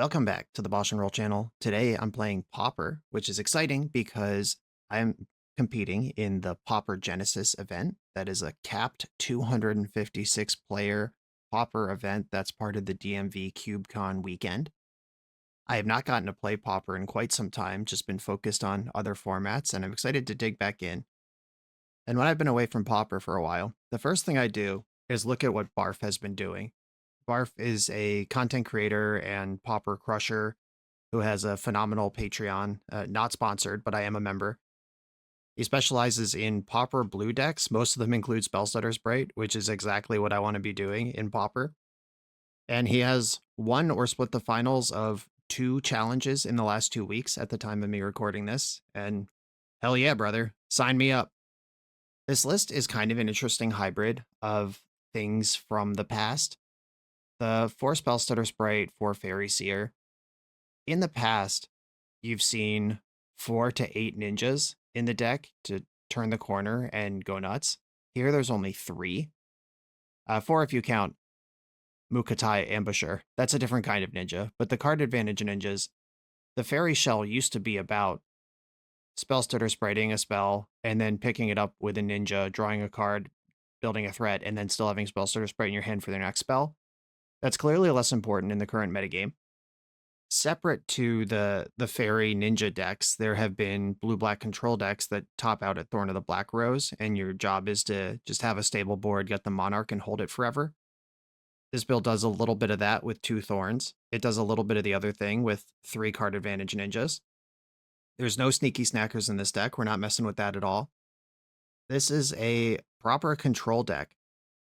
Welcome back to the BoshNRoll channel. Today I'm playing Pauper, which is exciting because I'm competing in the PAUPERGENESIS event. That is a capped 256 player Pauper event that's part of the DMV CubeCon weekend. I have not gotten to play Pauper in quite some time, just been focused on other formats, and I'm excited to dig back in. And when I've been away from Pauper for a while, the first thing I do is look at what Barf has been doing. Barf is a content creator and Pauper crusher who has a phenomenal Patreon, not sponsored, but I am a member. He specializes in Pauper blue decks. Most of them include Spellstutter Sprite, which is exactly what I want to be doing in Pauper. And he has won or split the finals of 2 challenges in the last 2 weeks at the time of me recording this. And hell yeah, brother, sign me up. This list is kind of an interesting hybrid of things from the past. The 4 Spellstutter Sprite, 4 Fairy Seer. In the past, you've seen 4 to 8 ninjas in the deck to turn the corner and go nuts. Here, there's only 3. 4 if you count Mukatai Ambusher. That's a different kind of ninja, but the card advantage ninjas, the Fairy Shell used to be about Spellstutter Spriting a spell, and then picking it up with a ninja, drawing a card, building a threat, and then still having Spellstutter Sprite in your hand for their next spell. That's clearly less important in the current metagame. Separate to the fairy ninja decks, there have been blue-black control decks that top out at Thorn of the Black Rose, and your job is to just have a stable board, get the Monarch, and hold it forever. This build does a little bit of that with 2 Thorns. It does a little bit of the other thing with 3 card advantage ninjas. There's no sneaky snackers in this deck. We're not messing with that at all. This is a proper control deck.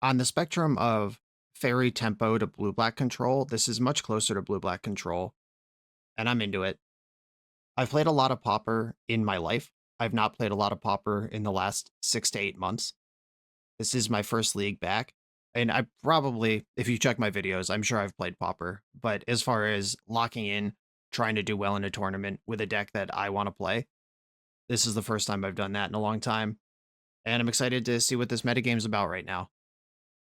On the spectrum of fairy tempo to blue-black control, this is much closer to blue-black control, and I'm into it. I've played a lot of Pauper in my life. I've not played a lot of Pauper in the last 6 to 8 months. This is my first league back, and I probably, if you check my videos, I'm sure I've played Pauper, but as far as locking in, trying to do well in a tournament with a deck that I want to play, this is the first time I've done that in a long time, and I'm excited to see what this metagame's about right now.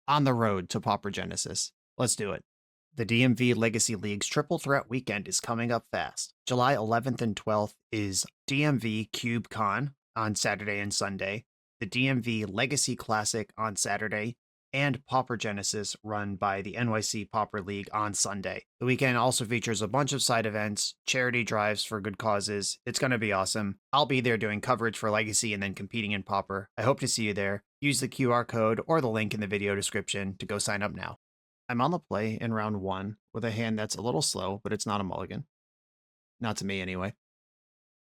On the road to PAUPERGENESIS. Let's do it. The DMV Legacy League's Triple Threat Weekend is coming up fast. July 11th and 12th is DMV CubeCon on Saturday and Sunday, the DMV Legacy Classic on Saturday, and PAUPERGENESIS run by the NYC Pauper League on Sunday. The weekend also features a bunch of side events, charity drives for good causes. It's going to be awesome. I'll be there doing coverage for Legacy and then competing in Pauper. I hope to see you there. Use the QR code or the link in the video description to go sign up now. I'm on the play in round 1 with a hand that's a little slow, but it's not a mulligan. Not to me, anyway.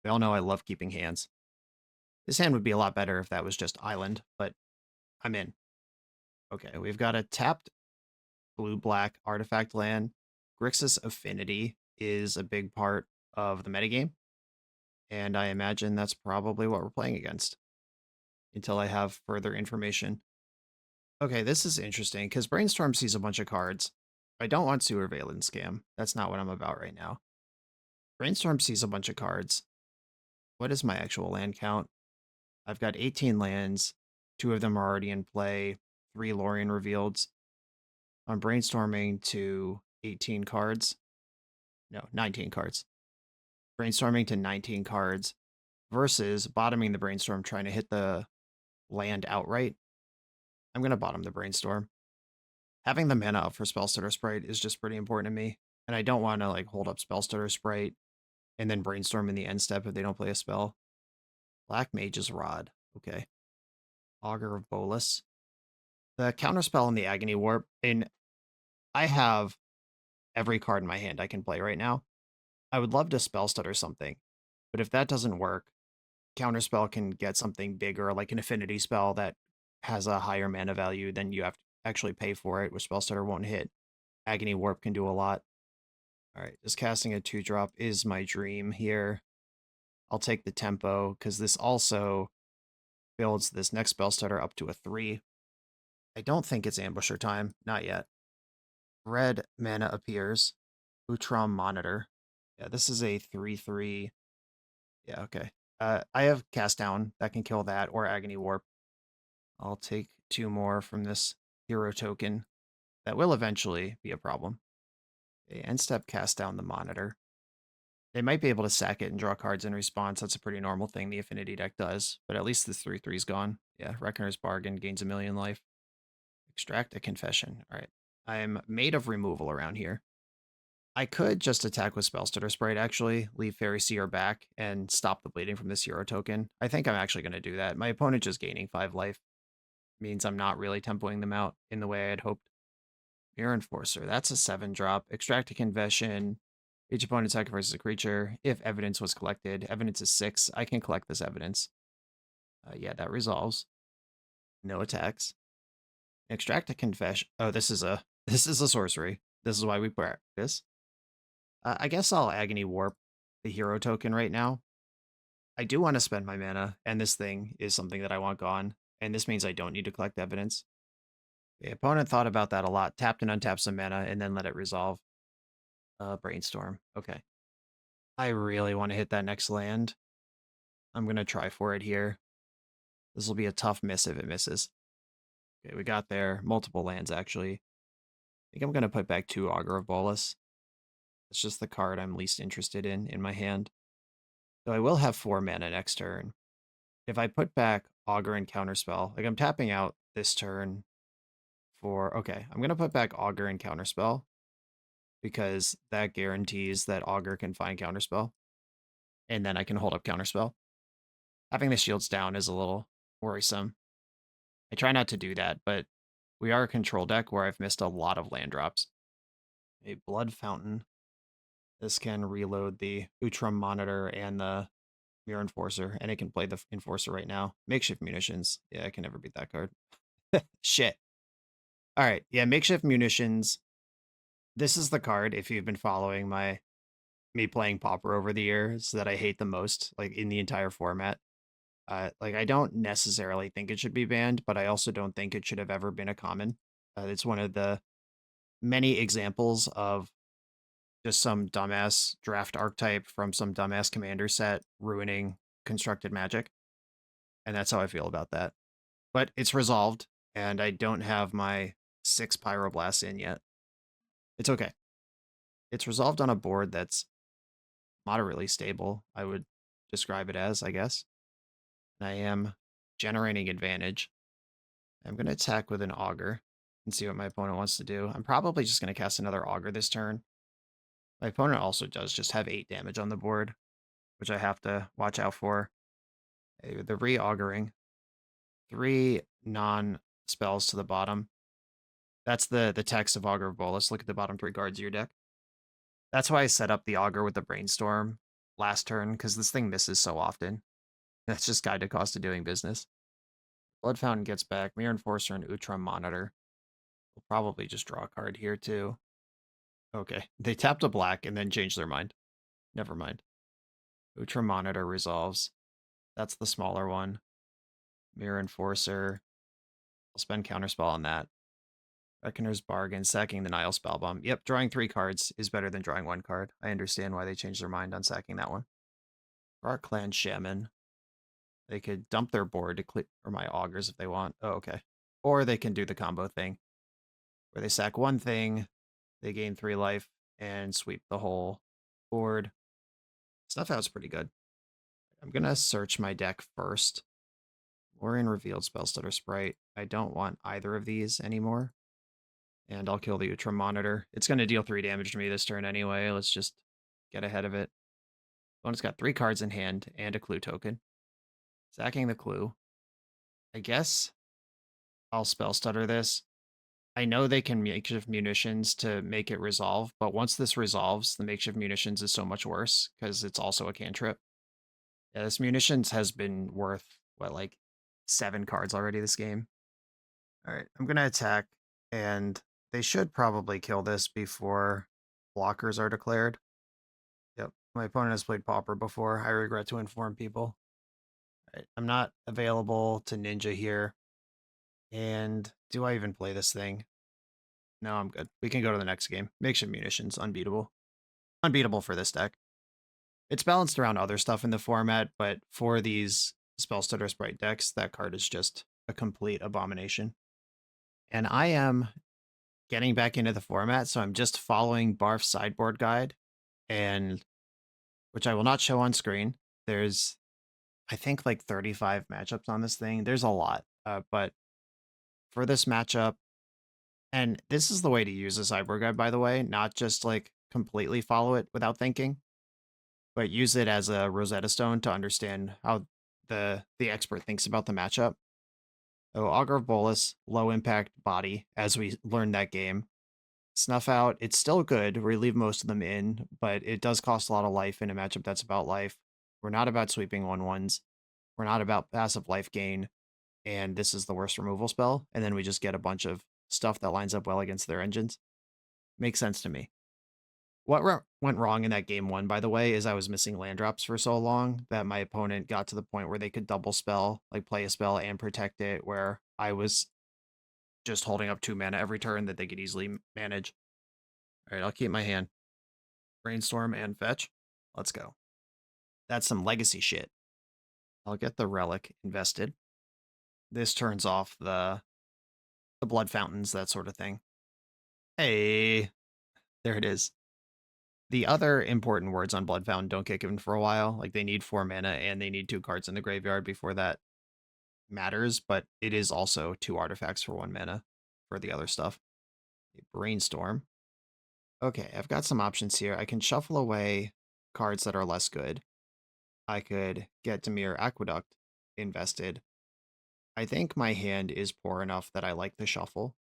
We all know I love keeping hands. This hand would be a lot better if that was just island, but I'm in. Okay, we've got a tapped blue-black artifact land. Grixis Affinity is a big part of the metagame, and I imagine that's probably what we're playing against until I have further information. Okay, this is interesting, because Brainstorm sees a bunch of cards. I don't want Sewer Valen Scam. That's not what I'm about right now. Brainstorm sees a bunch of cards. What is my actual land count? I've got 18 lands. 2 of them are already in play. 3 Lorien revealed. I'm brainstorming to 18 cards. No, 19 cards. Brainstorming to 19 cards versus bottoming the brainstorm, trying to hit the land outright. I'm going to bottom the brainstorm. Having the mana up for Spellstutter Sprite is just pretty important to me, and I don't want to like hold up Spellstutter Sprite and then brainstorm in the end step if they don't play a spell. Black Mage's Rod. Okay. Augur of Bolus. The counterspell in the Agony Warp, and I have every card in my hand I can play right now. I would love to Spellstutter something, but if that doesn't work, counterspell can get something bigger, like an affinity spell that has a higher mana value, then you have to actually pay for it, which Spellstutter won't hit. Agony Warp can do a lot. Alright, just casting a 2-drop is my dream here. I'll take the tempo, because this also builds this next Spellstutter up to a 3. I don't think it's Ambusher time. Not yet. Red mana appears. Utrom Monitor. Yeah, this is a 3/3. Yeah, okay. I have Cast Down that can kill that, or Agony Warp. I'll take 2 more from this hero token. That will eventually be a problem. Okay, end step, cast down the monitor. They might be able to sack it and draw cards in response. That's a pretty normal thing the Affinity deck does. But at least the 3/3's gone. Yeah, Reckoner's Bargain gains a million life. Extract a Confession. All right. I'm made of removal around here. I could just attack with Spellstutter Sprite, actually. Leave Fairy Seer back and stop the bleeding from this hero token. I think I'm actually going to do that. My opponent just gaining 5 life means I'm not really tempoing them out in the way I had hoped. Mirror Enforcer. That's a 7-drop. Extract a Confession. Each opponent sacrifices a creature. If evidence was collected, evidence is 6. I can collect this evidence. Yeah, that resolves. No attacks. Extract a Confession. Oh, this is a sorcery. This is why we practice. I guess I'll Agony Warp the hero token right now. I do want to spend my mana, and this thing is something that I want gone, and this means I don't need to collect evidence. The opponent thought about that a lot, tapped and untapped some mana, and then let it resolve. Brainstorm. Okay. I really want to hit that next land. I'm going to try for it here. This will be a tough miss if it misses. Okay, we got there. Multiple lands, actually. I think I'm going to put back 2 Augur of Bolas. It's just the card I'm least interested in my hand. So I will have 4 mana next turn. If I put back Augur and Counterspell, like I'm tapping out this turn for... Okay, I'm going to put back Augur and Counterspell because that guarantees that Augur can find Counterspell. And then I can hold up Counterspell. Having the shields down is a little worrisome. I try not to do that, but we are a control deck where I've missed a lot of land drops. A Blood Fountain. This can reload the Utrum Monitor and the Mirror Enforcer, and it can play the Enforcer right now. Makeshift Munitions. Yeah, I can never beat that card. Shit. All right, yeah, Makeshift Munitions. This is the card, if you've been following me playing Pauper over the years, that I hate the most, like, in the entire format. Like, I don't necessarily think it should be banned, but I also don't think it should have ever been a common. It's one of the many examples of just some dumbass draft archetype from some dumbass commander set ruining constructed Magic. And that's how I feel about that. But it's resolved, and I don't have my 6 Pyroblasts in yet. It's okay. It's resolved on a board that's moderately stable, I would describe it as, I guess. And I am generating advantage. I'm going to attack with an Augur and see what my opponent wants to do. I'm probably just going to cast another Augur this turn. My opponent also does just have 8 damage on the board, which I have to watch out for. The re-auguring. 3 non-spells to the bottom. That's the text of Augur of Bolas. Look at the bottom 3 cards of your deck. That's why I set up the Augur with the Brainstorm last turn, because this thing misses so often. That's just guided cost of doing business. Blood Fountain gets back. Mirror Enforcer and Utrum Monitor. We'll probably just draw a card here, too. Okay. They tapped a black and then changed their mind. Never mind. Utrum Monitor resolves. That's the smaller one. Mirror Enforcer. I'll spend Counterspell on that. Reckoner's Bargain, sacking the Nile Spellbomb. Yep, drawing 3 cards is better than drawing 1 card. I understand why they changed their mind on sacking that one. Rock Clan Shaman. They could dump their board to clear my Augurs if they want. Oh, okay. Or they can do the combo thing, where they sack 1 thing, they gain 3 life, and sweep the whole board. Stuff out's pretty good. I'm going to search my deck first. Lorien Revealed, Spellstutter Sprite. I don't want either of these anymore. And I'll kill the Utrum Monitor. It's going to deal 3 damage to me this turn anyway. Let's just get ahead of it. Opponent's got 3 cards in hand and a clue token. Sacking the clue. I guess I'll Spellstutter this. I know they can Makeshift Munitions to make it resolve, but once this resolves, the Makeshift Munitions is so much worse because it's also a cantrip. Yeah, this Munitions has been worth, what, like 7 cards already this game? Alright, I'm going to attack, and they should probably kill this before blockers are declared. Yep, my opponent has played Pauper before. I regret to inform people. Alright, I'm not available to Ninja here. And do I even play this thing? No, I'm good. We can go to the next game. Makeshift Munitions, unbeatable. Unbeatable for this deck. It's balanced around other stuff in the format, but for these Spellstutter Sprite decks, that card is just a complete abomination. And I am getting back into the format, so I'm just following Barf's sideboard guide, and which I will not show on screen. There's, I think, like 35 matchups on this thing. There's a lot, but for this matchup, and this is the way to use a sideboard guide, by the way, not just like completely follow it without thinking, but use it as a Rosetta Stone to understand how the expert thinks about the matchup. So Augur of Bolus, low impact body, as we learned that game. Snuff out, it's still good. We leave most of them in, but it does cost a lot of life in a matchup that's about life. We're not about sweeping 1/1s. We're not about passive life gain, and this is the worst removal spell. And then we just get a bunch of stuff that lines up well against their engines. Makes sense to me. What went wrong in that game one, by the way, is I was missing land drops for so long that my opponent got to the point where they could double spell, like play a spell and protect it, where I was just holding up 2 mana every turn that they could easily manage. All right, I'll keep my hand. Brainstorm and fetch. Let's go. That's some legacy shit. I'll get the relic invested. This turns off the blood fountains, that sort of thing. Hey, there it is. The other important words on Blood Fountain don't get given for a while. Like, they need 4 mana and they need 2 cards in the graveyard before that matters, but it is also 2 artifacts for 1 mana for the other stuff. Brainstorm. Okay, I've got some options here. I can shuffle away cards that are less good. I could get Dimir Aqueduct invested. I think my hand is poor enough that I like the shuffle.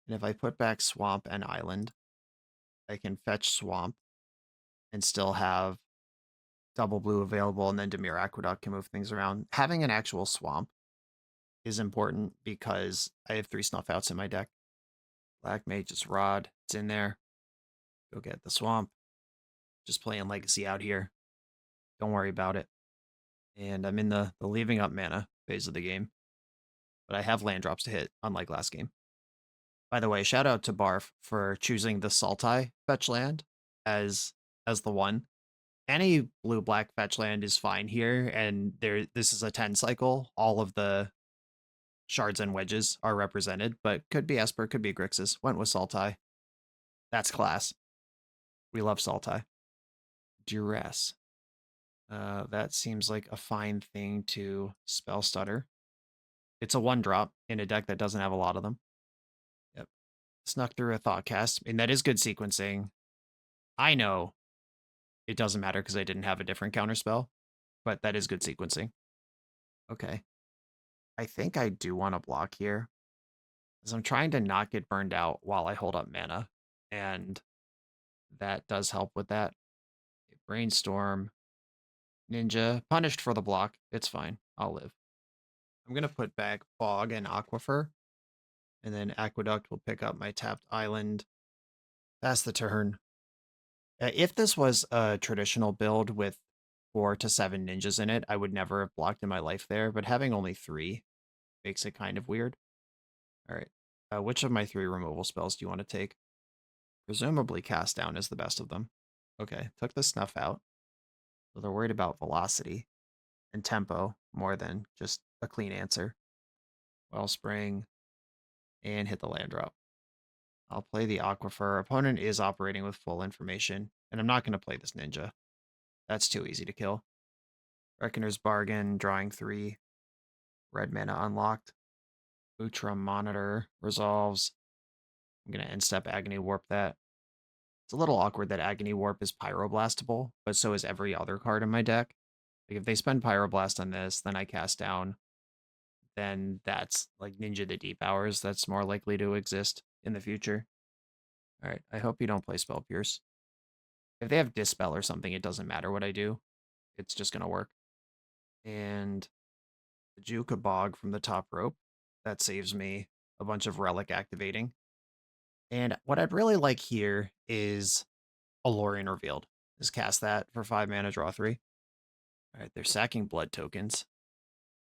And if I put back Swamp and Island, I can fetch Swamp and still have double blue available, and then Dimir Aqueduct can move things around. Having an actual swamp is important because I have 3 snuff outs in my deck. Black Mage's Rod, it's in there. Go get the swamp. Just playing Legacy out here. Don't worry about it. And I'm in the leaving up mana phase of the game. But I have land drops to hit, unlike last game. By the way, shout out to Barf for choosing the Sultai fetch land as the one. Any blue-black fetch land is fine here, and this is a 10 cycle. All of the shards and wedges are represented, but could be Esper, could be Grixis. Went with Sultai. That's class. We love Sultai. Duress. That seems like a fine thing to spell stutter. It's a 1-drop in a deck that doesn't have a lot of them. Yep. Snuck through a Thoughtcast. I mean, that is good sequencing. I know it doesn't matter because I didn't have a different counterspell, but that is good sequencing. Okay. I think I do want to block here, because I'm trying to not get burned out while I hold up mana, and that does help with that. Brainstorm, Ninja, punished for the block. It's fine. I'll live. I'm going to put back Bog and Aquifer, and then Aqueduct will pick up my tapped island. Pass the turn. If this was a traditional build with 4 to 7 ninjas in it, I would never have blocked in my life there, but having only 3 makes it kind of weird. All right. Which of my 3 removal spells do you want to take? Presumably Cast Down is the best of them. Okay, took the Snuff out. So they're worried about velocity and tempo more than just a clean answer. Wellspring, and hit the land drop. I'll play the Aquifer. Opponent is operating with full information, and I'm not going to play this Ninja. That's too easy to kill. Reckoner's Bargain, drawing 3. Red mana unlocked. Utrum Monitor resolves. I'm going to end step Agony Warp that. It's a little awkward that Agony Warp is pyroblastable, but so is every other card in my deck. Like, if they spend Pyroblast on this, then I cast down, then that's like Ninja the Deep Hours that's more likely to exist in the future. All right, I hope you don't play Spell Pierce. If they have Dispel or something, it doesn't matter what I do. It's just going to work. And the Juka Bog from the top rope. That saves me a bunch of Relic activating. And what I'd really like here is Alorian Revealed. Just cast that for 5 mana, draw 3. All right, they're sacking blood tokens.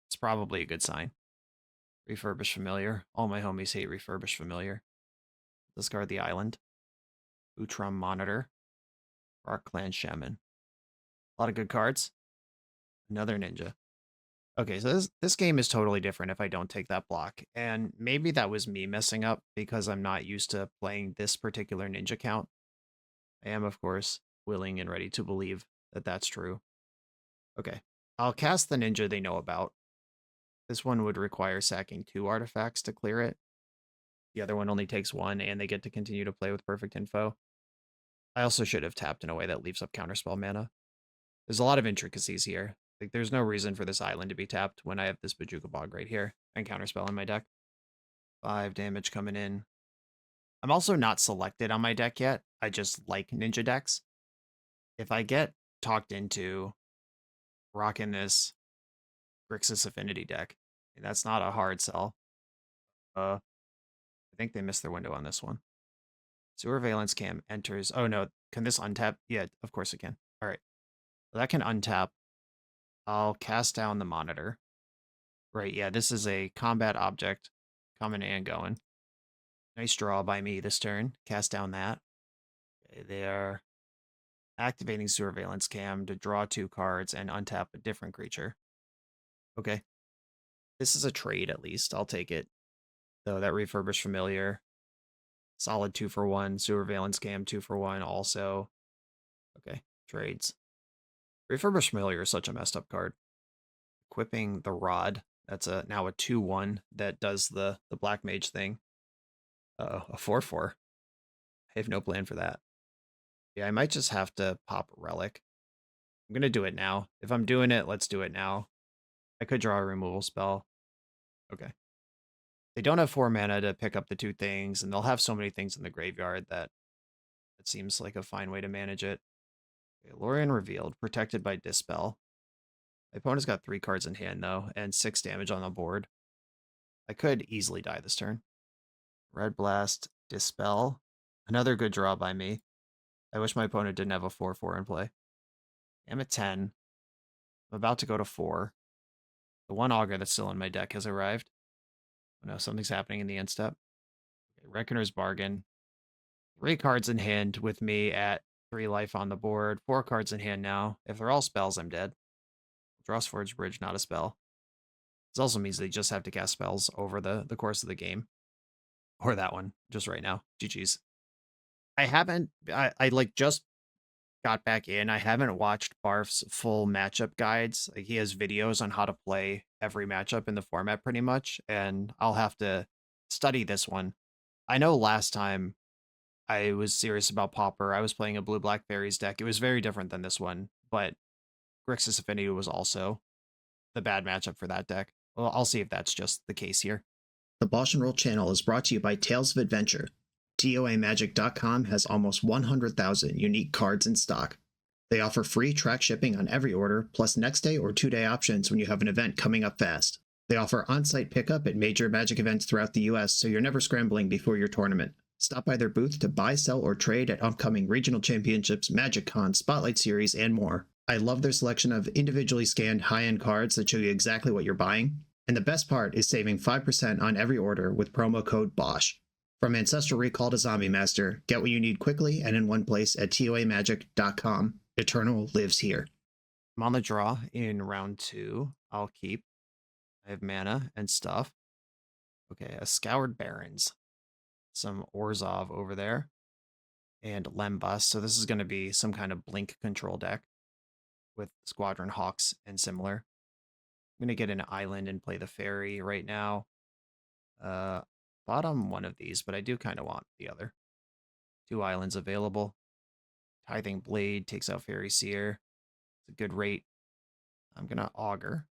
It's probably a good sign. Refurbish Familiar. All my homies hate Refurbish Familiar. Discard the island. Utrum Monitor. Rock Clan Shaman. A lot of good cards. Another Ninja. Okay, so this game is totally different if I don't take that block. And maybe that was me messing up because I'm not used to playing this particular ninja count. I am, of course, willing and ready to believe that that's true. Okay, I'll cast the ninja they know about. This one would require sacking 2 artifacts to clear it. The other one only takes 1, and they get to continue to play with perfect info. I also should have tapped in a way that leaves up counterspell mana. There's a lot of intricacies here. Like, there's no reason for this island to be tapped when I have this Bajuka Bog right here and counterspell in my deck. 5 damage coming in. I'm also not selected on my deck yet. I just like ninja decks. If I get talked into rocking this Grixis Affinity deck, that's not a hard sell. I think they missed their window on this one. Sewer Valence Cam enters. Oh no, can this untap? Yeah, of course it can. All right. So that can untap. I'll cast down the monitor. Right, yeah, this is a combat object coming and going. Nice draw by me this turn. Cast down that. Okay, they are activating Surveillance Cam to draw 2 cards and untap a different creature. Okay. This is a trade at least. I'll take it. Though that refurbished familiar. Solid 2 for 1. Surveillance Cam 2 for 1 also. Okay, trades. Refurbished familiar is such a messed up card. Equipping the rod. That's now a 2/1 that does the black mage thing. A 4/4. I have no plan for that. Yeah, I might just have to pop a relic. I'm gonna do it now. If I'm doing it, let's do it now. I could draw a removal spell. Okay. They don't have 4 mana to pick up the 2 things, and they'll have so many things in the graveyard that it seems like a fine way to manage it. Okay, Lorien revealed, protected by Dispel. My opponent's got 3 cards in hand, though, and 6 damage on the board. I could easily die this turn. Red Blast, Dispel. Another good draw by me. I wish my opponent didn't have a 4/4 in play. I'm at 10. I'm about to go to 4. The 1 Augur that's still in my deck has arrived. Oh no, something's happening in the end step. Okay, Reckoner's Bargain. 3 cards in hand with me at 3 life on the board. 4 cards in hand now. If they're all spells, I'm dead. Drossforge Bridge, not a spell. This also means they just have to cast spells over the course of the game. Or that one, just right now. GG's. I haven't, I like just got back in. I haven't watched Barf's full matchup guides. Like, he has videos on how to play every matchup in the format pretty much, and I'll have to study this one. I know last time I was serious about Pauper, I was playing a blue-black Faeries deck. It was very different than this one, but Grixis Affinity was also the bad matchup for that deck. Well, I'll see if that's just the case here. The BoshNRoll channel is brought to you by Tales of Adventure. TOAMagic.com has almost 100,000 unique cards in stock. They offer free track shipping on every order, plus next day or 2-day options when you have an event coming up fast. They offer on-site pickup at major Magic events throughout the US, so you're never scrambling before your tournament. Stop by their booth to buy, sell, or trade at upcoming regional championships, Magic Con, Spotlight Series, and more. I love their selection of individually scanned high-end cards that show you exactly what you're buying. And the best part is saving 5% on every order with promo code BOSH. From Ancestral Recall to Zombie Master, get what you need quickly and in one place at TOAMagic.com. Eternal lives here. I'm on the draw in round 2. I'll keep. I have mana and stuff. Okay, a Scoured Barrens. Some Orzhov over there. And Lembas. So this is going to be some kind of blink control deck with Squadron Hawks and similar. I'm going to get an island and play the fairy right now. Bottom one of these, but I do kind of want the other. 2 islands available. Tithing Blade takes out Fairy Seer. It's a good rate. I'm going to Augur.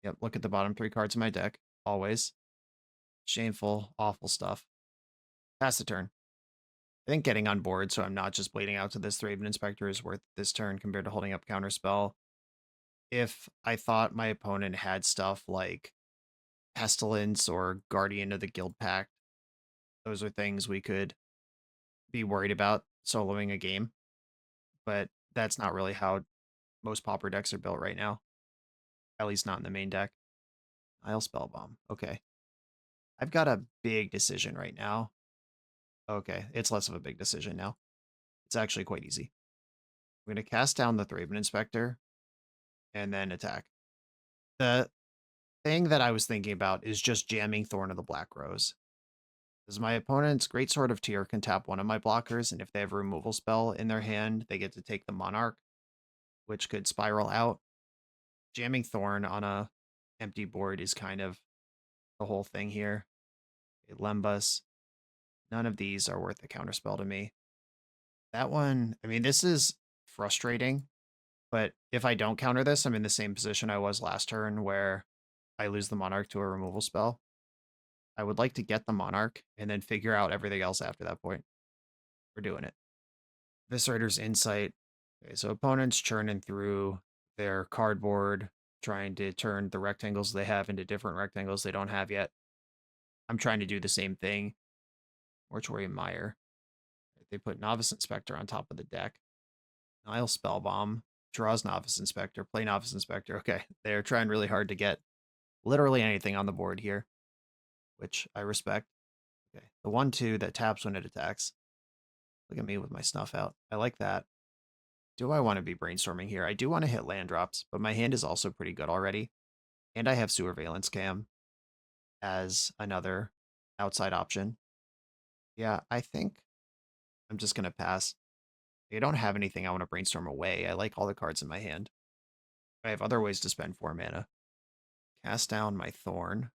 Yep, look at the bottom 3 cards in my deck. Always. Shameful, awful stuff. Pass the turn. I think getting on board so I'm not just blading out to this Thraven Inspector is worth this turn compared to holding up Counterspell. If I thought my opponent had stuff like Pestilence or Guardian of the Guild Pact, those are things we could be worried about soloing a game. But that's not really how most Pauper decks are built right now. At least not in the main deck. I'll Spellbomb. Okay. I've got a big decision right now. Okay, it's less of a big decision now. It's actually quite easy. I'm going to cast down the Thraven Inspector and then attack. The thing that I was thinking about is just jamming Thorn of the Black Rose. Because my opponent's Greatsword of Tyr can tap one of my blockers, and if they have a removal spell in their hand, they get to take the Monarch, which could spiral out. Jamming Thorn on a empty board is kind of the whole thing here. Lembas. None of these are worth a counterspell to me. That one, I mean, this is frustrating, but if I don't counter this, I'm in the same position I was last turn where I lose the Monarch to a removal spell. I would like to get the Monarch and then figure out everything else after that point. We're doing it. Viscerator's Insight. Okay, so opponents churning through their cardboard, trying to turn the rectangles they have into different rectangles they don't have yet. I'm trying to do the same thing. Mortuary Mire. They put Novice Inspector on top of the deck. Nile Spellbomb. Draws Novice Inspector. Play Novice Inspector. Okay, they're trying really hard to get literally anything on the board here, which I respect. Okay, the 1/2 that taps when it attacks. Look at me with my snuff out. I like that. Do I want to be brainstorming here? I do want to hit land drops, but my hand is also pretty good already. And I have Surveillance Cam as another outside option. Yeah, I think I'm just going to pass. I don't have anything I want to brainstorm away. I like all the cards in my hand. I have other ways to spend 4 mana. Cast down my Thorn.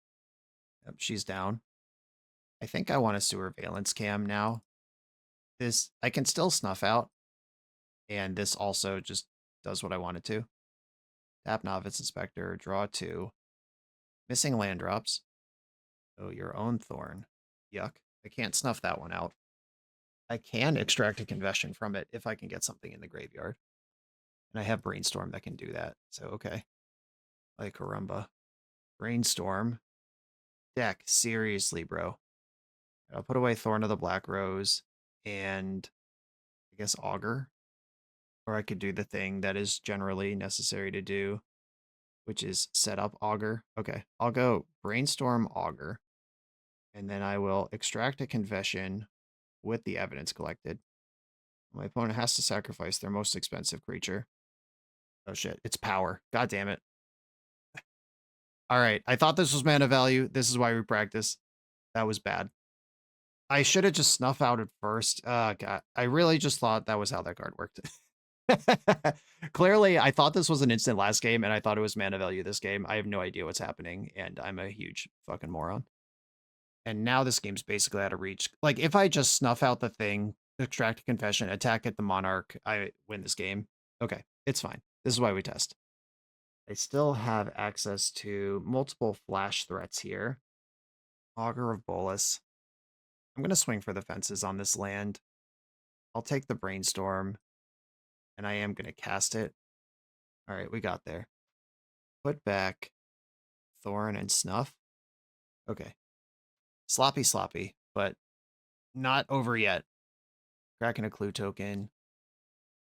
Yep, she's down. I think I want a Surveillance Cam now. This, I can still snuff out, and this also just does what I want it to. Tap Novice Inspector, draw 2. Missing land drops. Oh, your own Thorn. Yuck. I can't snuff that one out. I can extract a Confession from it if I can get something in the graveyard. And I have Brainstorm that can do that, so okay. Like caramba. Brainstorm. Deck, seriously, bro. I'll put away Thorn of the Black Rose and I guess Augur. Or I could do the thing that is generally necessary to do, which is set up Augur. Okay, I'll go Brainstorm Augur. And then I will extract a Confession with the evidence collected. My opponent has to sacrifice their most expensive creature. Oh shit, it's power. God damn it. All right, I thought this was mana value. This is why we practice. That was bad. I should have just snuff out at first. God, I really just thought that was how that card worked. Clearly, I thought this was an instant last game, and I thought it was mana value this game. I have no idea what's happening, and I'm a huge fucking moron. And now this game's basically out of reach. Like, if I just snuff out the thing, extract a confession, attack at the Monarch, I win this game. Okay, it's fine. This is why we test. I still have access to multiple flash threats here. Augur of Bolus. I'm going to swing for the fences on this land. I'll take the Brainstorm, and I am going to cast it. All right, we got there. Put back Thorn and Snuff. Okay. Sloppy, but not over yet. Cracking a Clue token.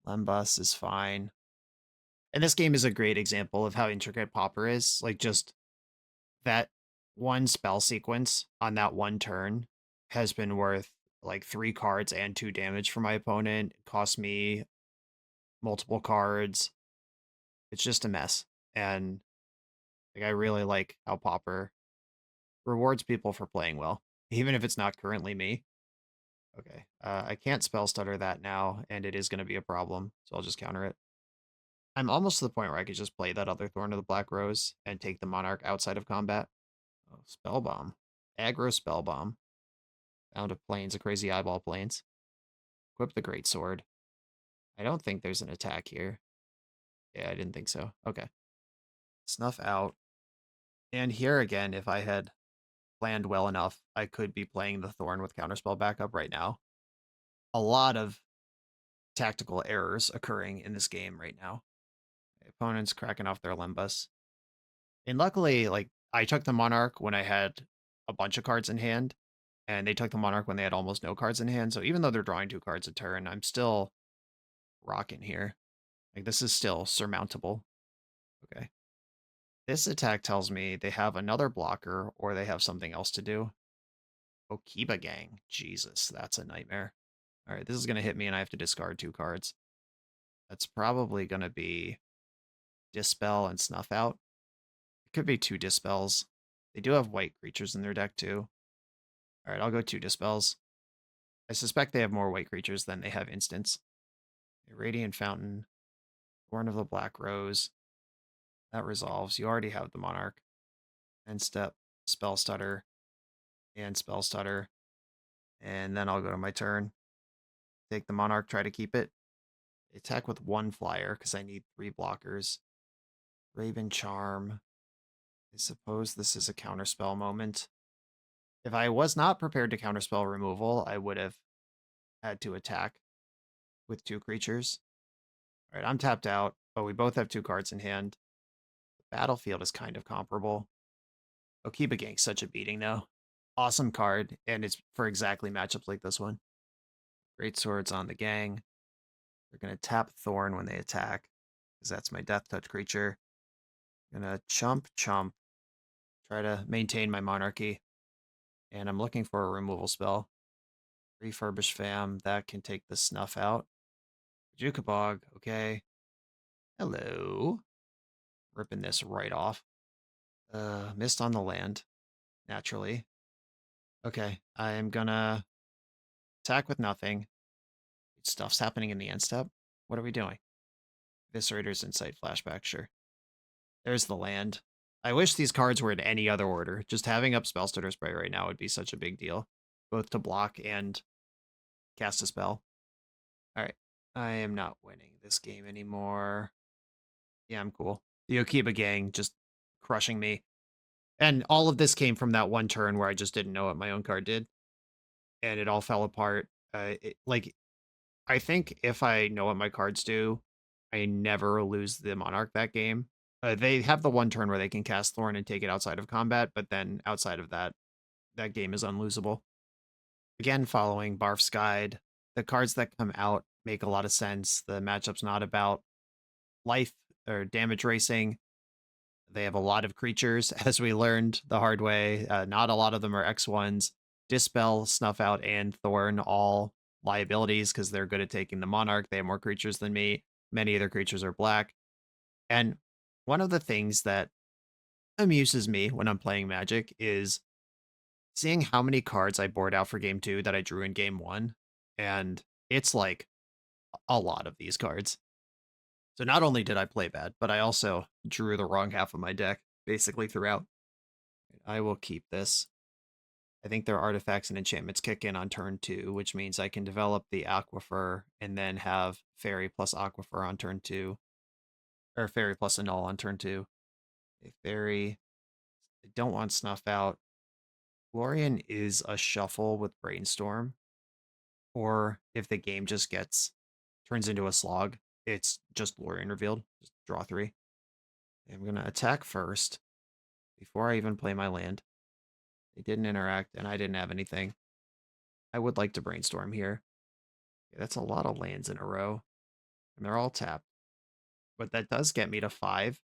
Lembas is fine. And this game is a great example of how intricate Pauper is. Like, just that one spell sequence on that one turn has been worth like 3 cards and 2 damage for my opponent. It cost me multiple cards. It's just a mess. And like, I really like how Pauper rewards people for playing well, even if it's not currently me. Okay, I can't spell stutter that now, and it is going to be a problem, so I'll just counter it. I'm almost to the point where I could just play that other Thorn of the Black Rose and take the Monarch outside of combat. Oh, Spellbomb. Aggro Spellbomb. Bound of Plains, a crazy eyeball plains. Equip the Great Sword. I don't think there's an attack here. Yeah, I didn't think so. Okay. Snuff out. And here again, if I had planned well enough, I could be playing the Thorn with Counterspell backup right now. A lot of tactical errors occurring in this game right now. The opponent's cracking off their Lembas. And luckily, like, I took the Monarch when I had a bunch of cards in hand, and they took the Monarch when they had almost no cards in hand. So even though they're drawing 2 cards a turn, I'm still rocking here. Like, this is still surmountable. Okay. This attack tells me they have another blocker or they have something else to do. Okiba Gang. Jesus, that's a nightmare. All right, this is going to hit me and I have to discard 2 cards. That's probably going to be Dispel and Snuff Out. It could be 2 Dispels. They do have white creatures in their deck too. Alright, I'll go 2 Dispels. I suspect they have more white creatures than they have instants. A Radiant Fountain, Born of the Black Rose. That resolves. You already have the Monarch. End step, Spell Stutter, and Spell Stutter. And then I'll go to my turn. Take the Monarch, try to keep it. Attack with 1 flyer, because I need 3 blockers. Raven Charm. I suppose this is a counterspell moment. If I was not prepared to counterspell removal, I would have had to attack with 2 creatures. Alright, I'm tapped out, but we both have 2 cards in hand. The battlefield is kind of comparable. Okiba Gang's such a beating, though. Awesome card, and it's for exactly matchups like this one. Great Swords on the Gang. They're going to tap Thorn when they attack, because that's my Death Touch creature. I'm going to chump, try to maintain my monarchy. And I'm looking for a removal spell. Refurbish Fam, that can take the snuff out. Jukabog, okay. Hello. Ripping this right off. Missed on the land, naturally. Okay, I'm gonna attack with nothing. Stuff's happening in the end step. What are we doing? Eviscerator's Insight Flashback, sure. There's the land. I wish these cards were in any other order. Just having up Spellstutter Spray right now would be such a big deal. Both to block and cast a spell. Alright. I am not winning this game anymore. Yeah, I'm cool. The Okiba Gang just crushing me. And all of this came from that one turn where I just didn't know what my own card did. And it all fell apart. I think if I know what my cards do, I never lose the Monarch that game. They have the one turn where they can cast Thorn and take it outside of combat, but then outside of that, that game is unlosable. Again, following Barf's guide, the cards that come out make a lot of sense. The matchup's not about life or damage racing. They have a lot of creatures, as we learned the hard way. Not a lot of them are X1s. Dispel, Snuff Out, and Thorn, all liabilities because they're good at taking the Monarch. They have more creatures than me. Many of their creatures are black. And one of the things that amuses me when I'm playing Magic is seeing how many cards I board out for game 2 that I drew in game 1. And it's like a lot of these cards. So not only did I play bad, but I also drew the wrong half of my deck basically throughout. I will keep this. I think their artifacts and enchantments kick in on turn 2, which means I can develop the Aquifer and then have Fairy plus Aquifer on turn 2. Or Fairy plus Annul on turn 2. A Fairy. I don't want Snuff Out. Glorian is a shuffle with Brainstorm. Or if the game just turns into a slog, it's just Glorian revealed. Just draw 3. I'm going to attack first before I even play my land. They didn't interact, and I didn't have anything. I would like to brainstorm here. Okay, that's a lot of lands in a row, and they're all tapped. But that does get me to 5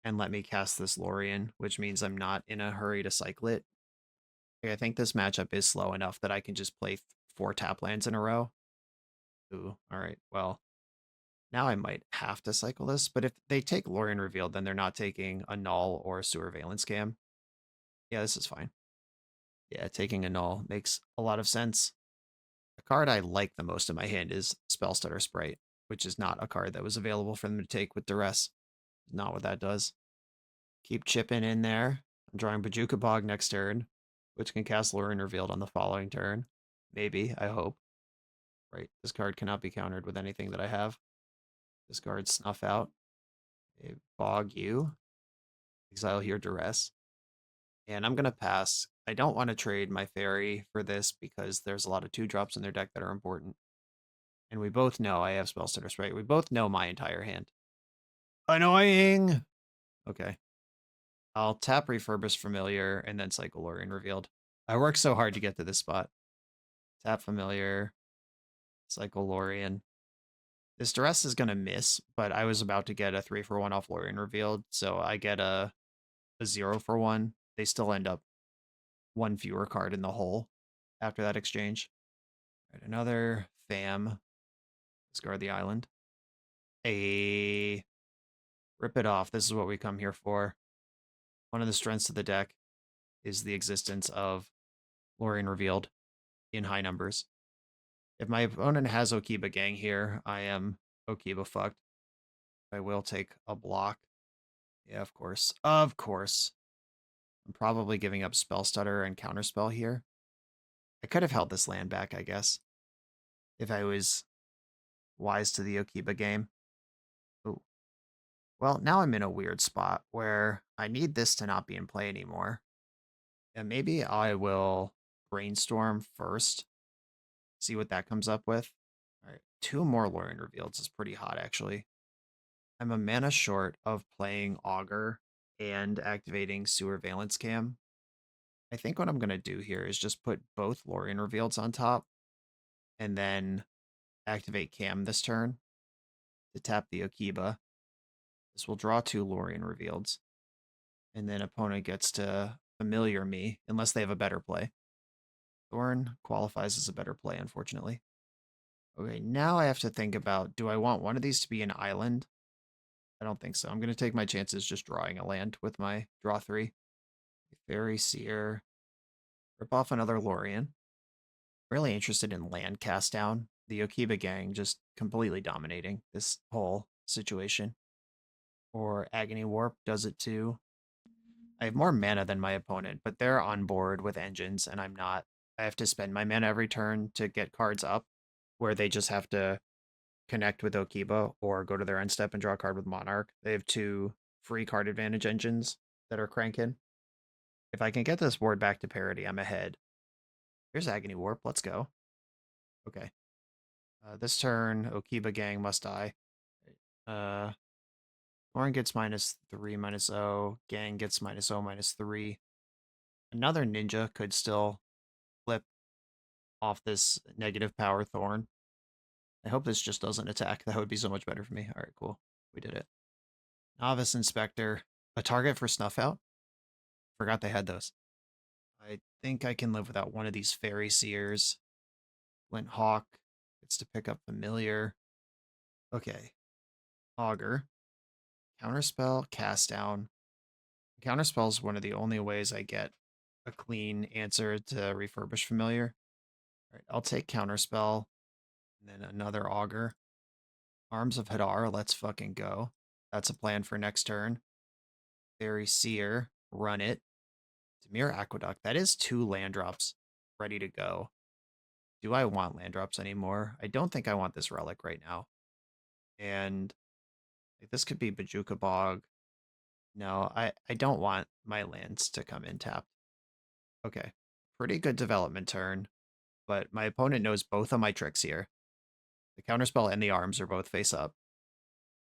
and let me cast this Lorien, which means I'm not in a hurry to cycle it. Okay, I think this matchup is slow enough that I can just play 4 tap lands in a row. Ooh, all right, well, now I might have to cycle this, but if they take Lorien Revealed, then they're not taking a Null or a Sewer Valence Scam. Yeah, this is fine. Yeah, taking a Null makes a lot of sense. The card I like the most in my hand is Spellstutter Sprite, which is not a card that was available for them to take with Duress. Not what that does. Keep chipping in there. I'm drawing Bajuka Bog next turn, which can cast Lorien Revealed on the following turn. Maybe, I hope. Right, this card cannot be countered with anything that I have. Discard Snuff Out. Bog you. Exile here Duress. And I'm going to pass. I don't want to trade my Fairy for this because there's a lot of 2-drops in their deck that are important. And we both know I have Spellstutter Sprite. We both know my entire hand. Annoying! Okay. I'll tap Refurbish Familiar and then cycle Lorien Revealed. I worked so hard to get to this spot. Tap Familiar. Cycle Lorien. This Duress is going to miss, but I was about to get a 3-for-1 off Lorien Revealed, so I get a 0-for-1. They still end up 1 fewer card in the hole after that exchange. Right, another Fam. Discard the island. Rip it off. This is what we come here for. One of the strengths of the deck is the existence of Lorien Revealed in high numbers. If my opponent has Okiba Gang here, I am Okiba fucked. I will take a block. Yeah, of course. Of course. I'm probably giving up Spell Stutter and Counterspell here. I could have held this land back, I guess, if I was wise to the Okiba game. Ooh. Well, now I'm in a weird spot where I need this to not be in play anymore. And maybe I will brainstorm first, see what that comes up with. All right, 2 more Lorien Revealeds is pretty hot, actually. I'm a mana short of playing Augur and activating Sewer Valence Cam. I think what I'm going to do here is just put both Lorien Revealeds on top and then activate Cam this turn to tap the Okiba. This will draw 2 Lorien Revealeds, and then opponent gets to Familiar me unless they have a better play. Thorn qualifies as a better play, unfortunately. Okay, now I have to think about, do I want one of these to be an island? I don't think so. I'm going to take my chances just drawing a land with my draw 3. Fairy Seer. Rip off another Lorien. Really interested in land cast down. The Okiba gang just completely dominating this whole situation. Or Agony Warp does it too. I have more mana than my opponent, but they're on board with engines and I'm not. I have to spend my mana every turn to get cards up, where they just have to connect with Okiba or go to their end step and draw a card with Monarch. They have 2 free card advantage engines that are cranking. If I can get this board back to parity, I'm ahead. Here's Agony Warp. Let's go. Okay. This turn, Okiba gang must die. Thorn gets -3, -0. Gang gets -0, -3. Another ninja could still flip off this negative power Thorn. I hope this just doesn't attack. That would be so much better for me. All right, cool. We did it. Novice Inspector. A target for Snuff Out? Forgot they had those. I think I can live without one of these Fairy Seers. Flint Hawk gets to pick up Familiar. Okay. Augur. Counterspell, Cast Down. Counterspell is one of the only ways I get a clean answer to Refurbish Familiar. All right, I'll take Counterspell. And then another Augur. Arms of Hadar, let's fucking go. That's a plan for next turn. Fairy Seer, run it. Dimir Aqueduct, that is 2 land drops ready to go. Do I want land drops anymore? I don't think I want this relic right now. And like, this could be Bajuka Bog. No, I don't want my lands to come in tapped. Okay, pretty good development turn, but my opponent knows both of my tricks here. The counterspell and the arms are both face up.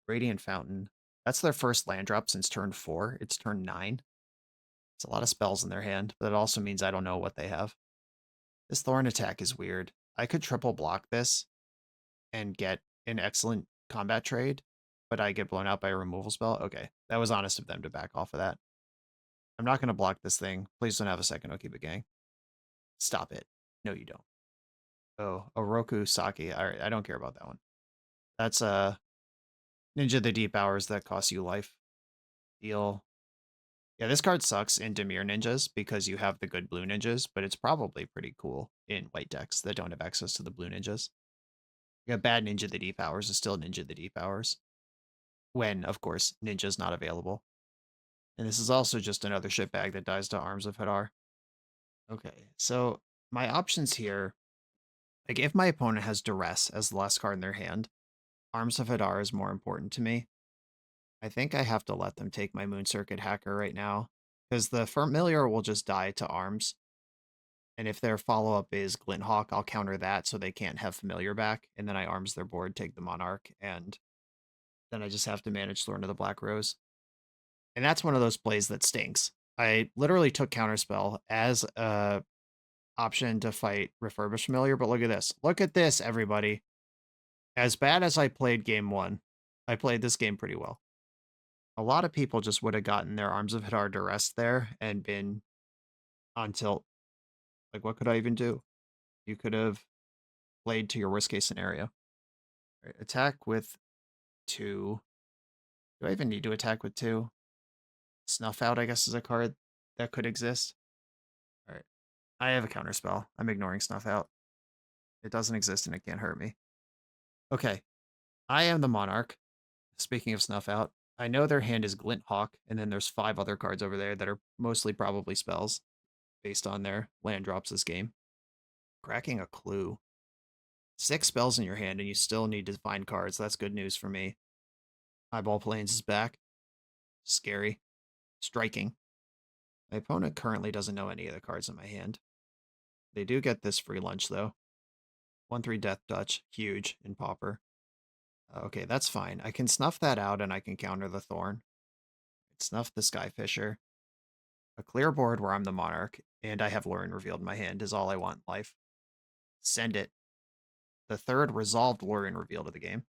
Radiant Fountain. That's their first land drop since turn 4. It's turn 9. It's a lot of spells in their hand, but it also means I don't know what they have. This Thorn attack is weird. I could triple block this and get an excellent combat trade, but I get blown out by a removal spell. Okay, that was honest of them to back off of that. I'm not going to block this thing. Please don't have a second Okiba gang. Stop it. No, you don't. Oh, Oroku Saki. All right, I don't care about that one. That's Ninja the Deep Hours that costs you life. Deal. Yeah, this card sucks in Dimir ninjas because you have the good blue ninjas, but it's probably pretty cool in white decks that don't have access to the blue ninjas. You got bad Ninja the Deep Hours is still Ninja the Deep Hours. When, of course, Ninja's not available. And this is also just another shitbag that dies to Arms of Hadar. Okay, so my options here, like if my opponent has Duress as the last card in their hand, Arms of Hadar is more important to me. I think I have to let them take my Moon Circuit Hacker right now, because the Familiar will just die to Arms. And if their follow-up is Glint Hawk, I'll counter that so they can't have Familiar back, and then I Arms their board, take the Monarch, and then I just have to manage Thorn of the Black Rose. And that's one of those plays that stinks. I literally took Counterspell as a option to fight Refurbished Familiar, but look at this. Look at this, everybody. As bad as I played game 1, I played this game pretty well. A lot of people just would have gotten their Arms of Hadar Duress there and been on tilt. Like, what could I even do? You could have played to your worst case scenario. Right, attack with 2. Do I even need to attack with 2? Snuff Out, I guess, is a card that could exist. All right. I have a counterspell. I'm ignoring Snuff Out. It doesn't exist and it can't hurt me. Okay. I am the Monarch. Speaking of Snuff Out, I know their hand is Glint Hawk, and then there's 5 other cards over there that are mostly probably spells based on their land drops this game. Cracking a Clue. 6 spells in your hand, and you still need to find cards. That's good news for me. Eyeball Plains is back. Scary. Striking. My opponent currently doesn't know any of the cards in my hand. They do get this free lunch, though. 1/3 Death Touch. Huge in Pauper. Okay, that's fine. I can snuff that out, and I can counter the Thorn. Snuff the Skyfisher. A clear board where I'm the Monarch, and I have Lorien Revealed in my hand is all I want in life. Send it. The 3rd resolved Lorien Revealed of the game.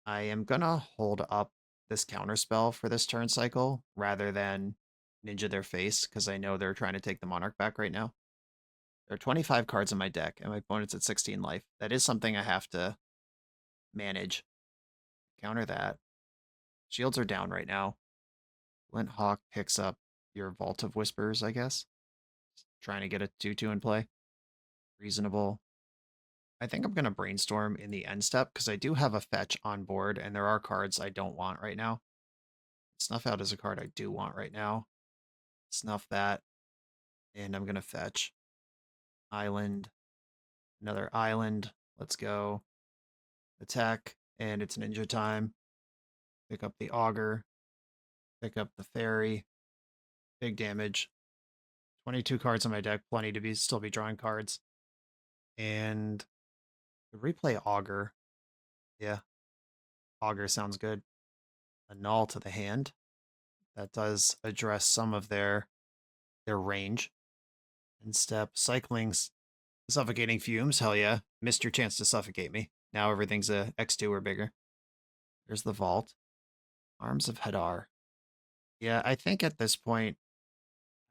I am gonna hold up this counterspell for this turn cycle rather than Ninja their face, because I know they're trying to take the Monarch back right now. There are 25 cards in my deck, and my opponent's at 16 life. That is something I have to manage. Counter that. Shields are down right now. Glint Hawk picks up your Vault of Whispers, I guess. Trying to get a 2/2 in play. Reasonable. I think I'm going to brainstorm in the end step because I do have a fetch on board and there are cards I don't want right now. Snuff Out is a card I do want right now. Snuff that. And I'm going to fetch. Island. Another island. Let's go. Attack. And it's ninja time. Pick up the Augur. Pick up the Fairy. Big damage. 22 cards on my deck. Plenty to still be drawing cards. And replay Augur. Yeah. Augur sounds good. A Null to the hand. That does address some of their range. And step cycling suffocating fumes. Hell yeah. Missed your chance to suffocate me. Now everything's a X2 or bigger. There's the vault. Arms of Hadar. Yeah, I think at this point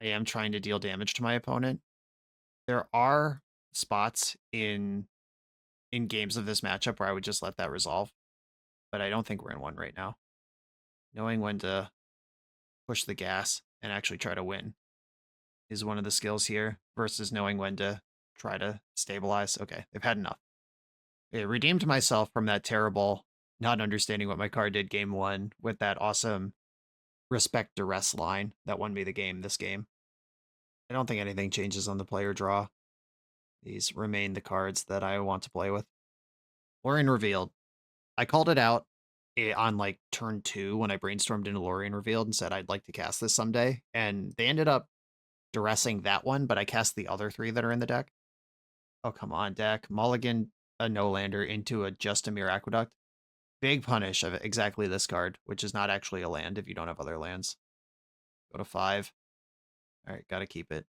I am trying to deal damage to my opponent. There are spots in games of this matchup where I would just let that resolve, but I don't think we're in one right now. Knowing when to push the gas and actually try to win is one of the skills here versus knowing when to try to stabilize. Okay, they've had enough. I redeemed myself from that terrible not understanding what my card did game 1 with that awesome respect duress line that won me the game this game. I don't think anything changes on the player draw. These remain the cards that I want to play with. Lorien Revealed. I called it out on like turn 2 when I brainstormed into Lorien Revealed and said I'd like to cast this someday. And they ended up duressing that one, but I cast the other 3 that are in the deck. Oh, come on, deck. Mulligan a no-lander into a Just a Mere Aqueduct. Big punish of exactly this card, which is not actually a land if you don't have other lands. Go to 5. All right, got to keep it.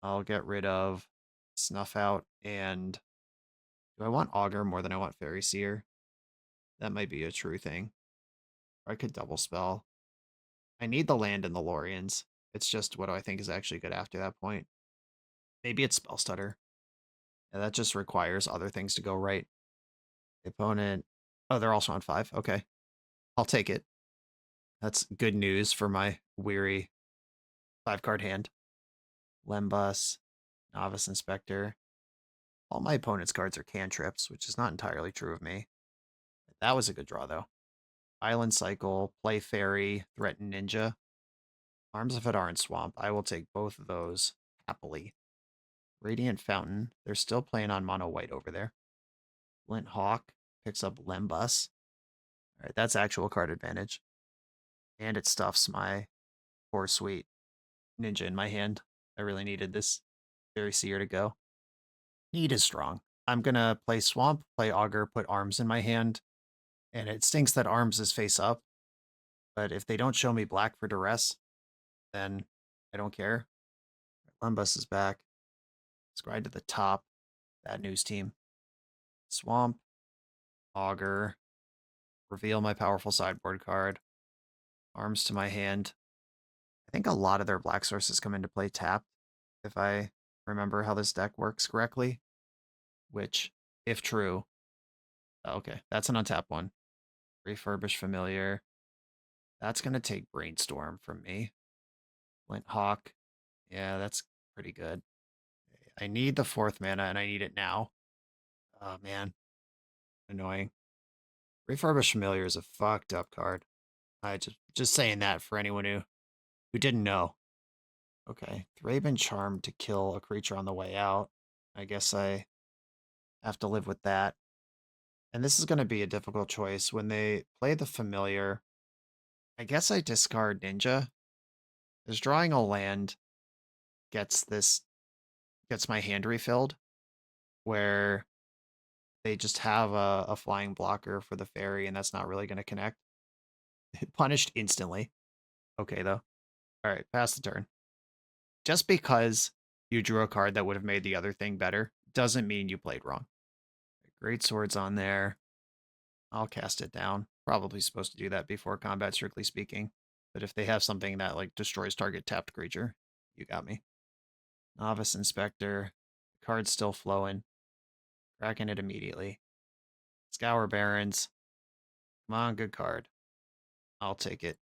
I'll get rid of Snuff Out and do I want Augur more than I want Fairy Seer? That might be a true thing. Or I could double spell. I need the land and the Loriens. It's just what do I think is actually good after that point. Maybe it's Spell Stutter. Yeah, that just requires other things to go right. The opponent... Oh, they're also on 5. Okay. I'll take it. That's good news for my weary 5-card hand. Lembas, Novice Inspector. All my opponent's cards are cantrips, which is not entirely true of me. That was a good draw, though. Island Cycle, Play Fairy, Threaten Ninja. Arms of Hadar and Swamp. I will take both of those happily. Radiant Fountain. They're still playing on mono white over there. Glint Hawk picks up Lembas. All right, that's actual card advantage. And it stuffs my poor sweet ninja in my hand. I really needed this Fairy Seer to go. Need is strong. I'm going to play Swamp, play Augur, put Arms in my hand. And it stinks that Arms is face up. But if they don't show me black for duress, then I don't care. Lembas is back. Scribe to the top. Bad news team. Swamp. Augur. Reveal my powerful sideboard card. Arms to my hand. I think a lot of their black sources come into play tapped, if I remember how this deck works correctly. Which, if true... Okay, that's an untapped one. Refurbish Familiar. That's going to take Brainstorm from me. Flint Hawk. Yeah, that's pretty good. I need the 4th mana, and I need it now. Oh, man. Annoying. Refurbished Familiar is a fucked up card. I just saying that for anyone who didn't know. Okay, Thraben Charm to kill a creature on the way out. I guess I have to live with that. And this is going to be a difficult choice. When they play the Familiar, I guess I discard Ninja. Because drawing a land gets my hand refilled, where they just have a flying blocker for the fairy, and that's not really going to connect. Punished instantly. Okay, though. All right, pass the turn. Just because you drew a card that would have made the other thing better doesn't mean you played wrong. Great Sword's on there. I'll cast it down. Probably supposed to do that before combat, strictly speaking. But if they have something that like destroys target tapped creature, you got me. Novice Inspector. Card's still flowing. Cracking it immediately. Scour Barons. Come on, good card. I'll take it.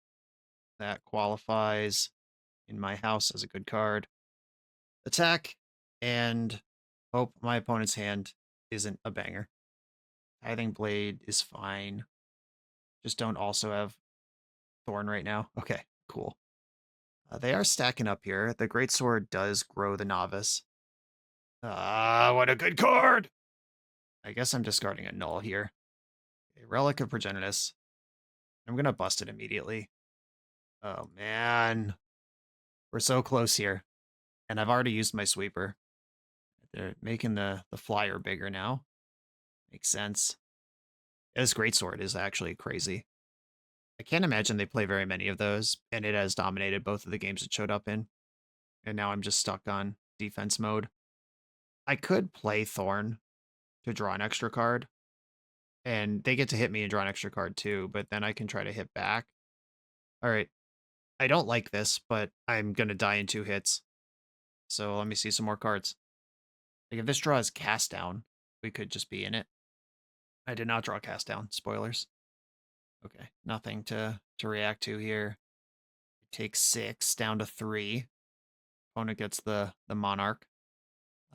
That qualifies in my house as a good card. Attack, and hope my opponent's hand isn't a banger. Tithing Blade is fine. Just don't also have Thorn right now. Okay, cool. They are stacking up here. The Greatsword does grow the Novice. Ah, what a good card! I guess I'm discarding a Null here. A Relic of Progenitus. I'm going to bust it immediately. Oh, man. We're so close here. And I've already used my Sweeper. They're making the flyer bigger now. Makes sense. This Greatsword is actually crazy. I can't imagine they play very many of those, and it has dominated both of the games it showed up in. And now I'm just stuck on defense mode. I could play Thorn to draw an extra card, and they get to hit me and draw an extra card too, but then I can try to hit back. All right. I don't like this, but I'm going to die in 2 hits. So let me see some more cards. Like if this draws Cast Down, we could just be in it. I did not draw Cast Down. Spoilers. Okay, nothing to react to here. It takes 6 down to 3. Opponent gets the Monarch.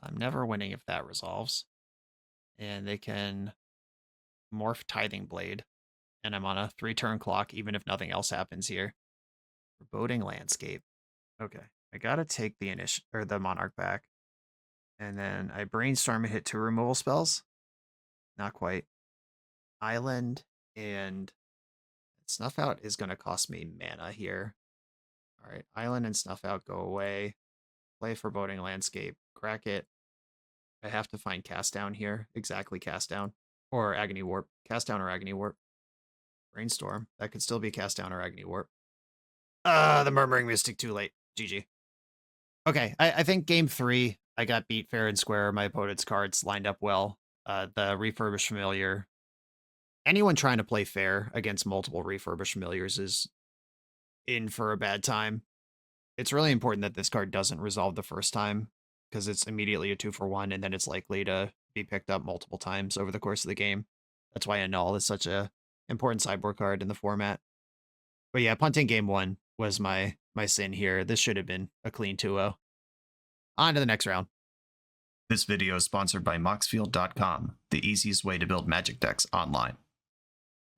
I'm never winning if that resolves. And they can morph Tithing Blade. And I'm on a 3-turn clock, even if nothing else happens here. Foreboding Landscape. Okay, I gotta take the Monarch back. And then I Brainstorm and hit 2 removal spells. Not quite. Island and Snuff Out is going to cost me mana here. All right, Island and Snuff Out go away. Play Foreboding Landscape. Crack it. I have to find Cast Down here. Exactly, Cast Down. Or Agony Warp. Cast Down or Agony Warp. Brainstorm. That could still be Cast Down or Agony Warp. The Murmuring Mystic too late. GG. Okay, I think game 3, I got beat fair and square. My opponent's cards lined up well. The Refurbished Familiar. Anyone trying to play fair against multiple Refurbished Familiars is in for a bad time. It's really important that this card doesn't resolve the first time, because it's immediately a 2-for-1, and then it's likely to be picked up multiple times over the course of the game. That's why a Null is such a important sideboard card in the format. But yeah, punting game 1 was my sin here. This should have been a clean 2-0. On to the next round. This video is sponsored by Moxfield.com, the easiest way to build Magic decks online.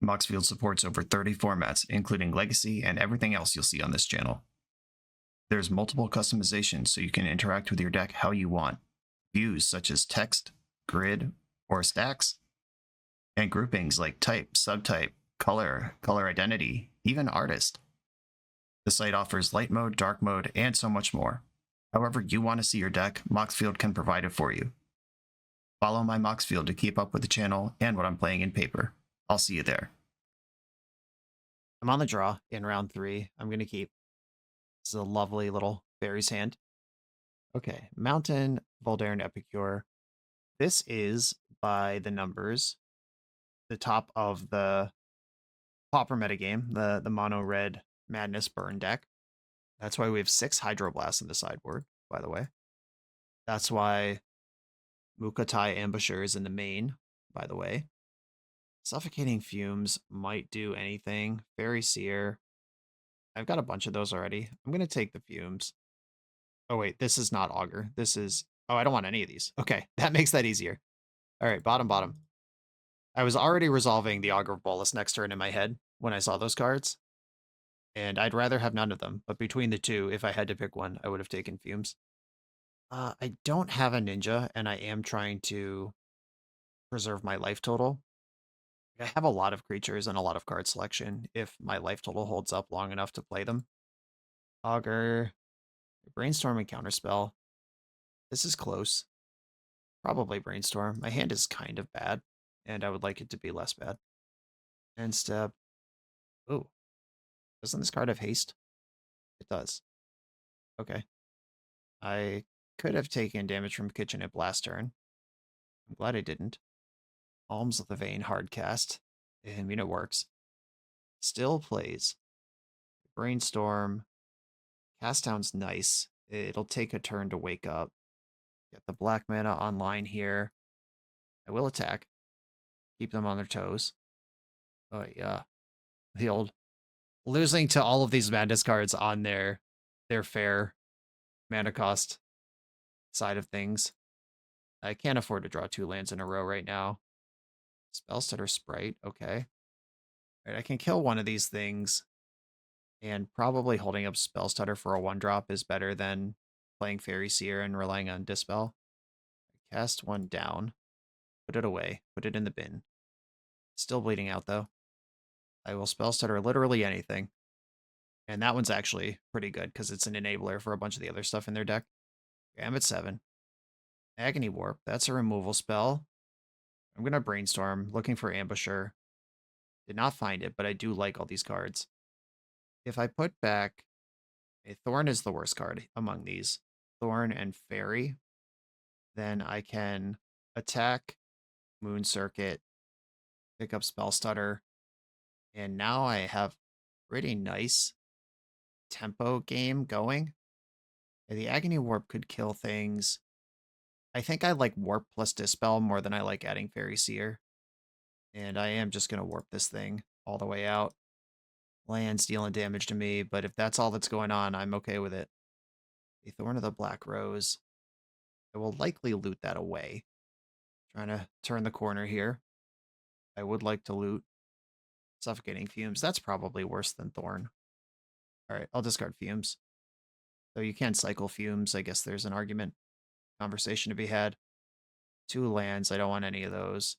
Moxfield supports over 30 formats, including Legacy and everything else you'll see on this channel. There's multiple customizations so you can interact with your deck how you want. Views such as text, grid, or stacks. And groupings like type, subtype, color, color identity, even artist. The site offers light mode, dark mode, and so much more. However you want to see your deck, Moxfield can provide it for you. Follow my Moxfield to keep up with the channel and what I'm playing in paper. I'll see you there. I'm on the draw in round 3. I'm going to keep. This is a lovely little Fairies hand. Okay, Mountain, Voldaren Epicure. This is, by the numbers, the top of the Pauper metagame, the mono red Madness Burn deck. That's why we have 6 Hydroblasts in the sideboard, by the way. That's why Mukotai Ambusher is in the main, by the way. Suffocating Fumes might do anything. Fairy Seer. I've got a bunch of those already. I'm going to take the fumes. Oh, wait, this is not auger. This is... Oh, I don't want any of these. Okay, that makes that easier. All right, bottom, bottom. I was already resolving the Augur of Bolus next turn in my head when I saw those cards, and I'd rather have none of them. But between the two, if I had to pick one, I would have taken fumes. I don't have a ninja, and I am trying to preserve my life total. I have a lot of creatures and a lot of card selection if my life total holds up long enough to play them. Augur, Brainstorm, and Counterspell. This is close. Probably Brainstorm. My hand is kind of bad, and I would like it to be less bad. End step. Ooh. Doesn't this card have haste? It does. Okay. I could have taken damage from Kitchenette Blast turn. I'm glad I didn't. Alms of the Vein hardcast. I mean, it works. Still plays. Brainstorm. Cast Down's nice. It'll take a turn to wake up. Get the black mana online here. I will attack. Keep them on their toes. Oh, yeah. The old losing to all of these madness cards on their fair mana cost side of things. I can't afford to draw 2 lands in a row right now. Spellstutter Sprite, okay. All right, I can kill one of these things, and probably holding up Spellstutter for a 1-drop is better than playing Fairy Seer and relying on Dispel. Cast one down. Put it away. Put it in the bin. Still bleeding out, though. I will Spellstutter literally anything. And that one's actually pretty good, because it's an enabler for a bunch of the other stuff in their deck. Okay, I'm at 7. Agony Warp, that's a removal spell. I'm going to Brainstorm, looking for Ambusher. Did not find it, but I do like all these cards. If I put back... a Thorn is the worst card among these. Thorn and Fairy. Then I can attack, Moon Circuit, pick up Spellstutter, and now I have pretty nice tempo game going. The Agony Warp could kill things. I think I like Warp plus Dispel more than I like adding Fairy Seer. And I am just going to warp this thing all the way out. Land's dealing damage to me, but if that's all that's going on, I'm okay with it. The Thorn of the Black Rose. I will likely loot that away. Trying to turn the corner here. I would like to loot Suffocating Fumes. That's probably worse than Thorn. Alright, I'll discard Fumes. Though you can cycle Fumes, I guess there's an argument. Conversation to be had. 2 lands, I don't want any of those.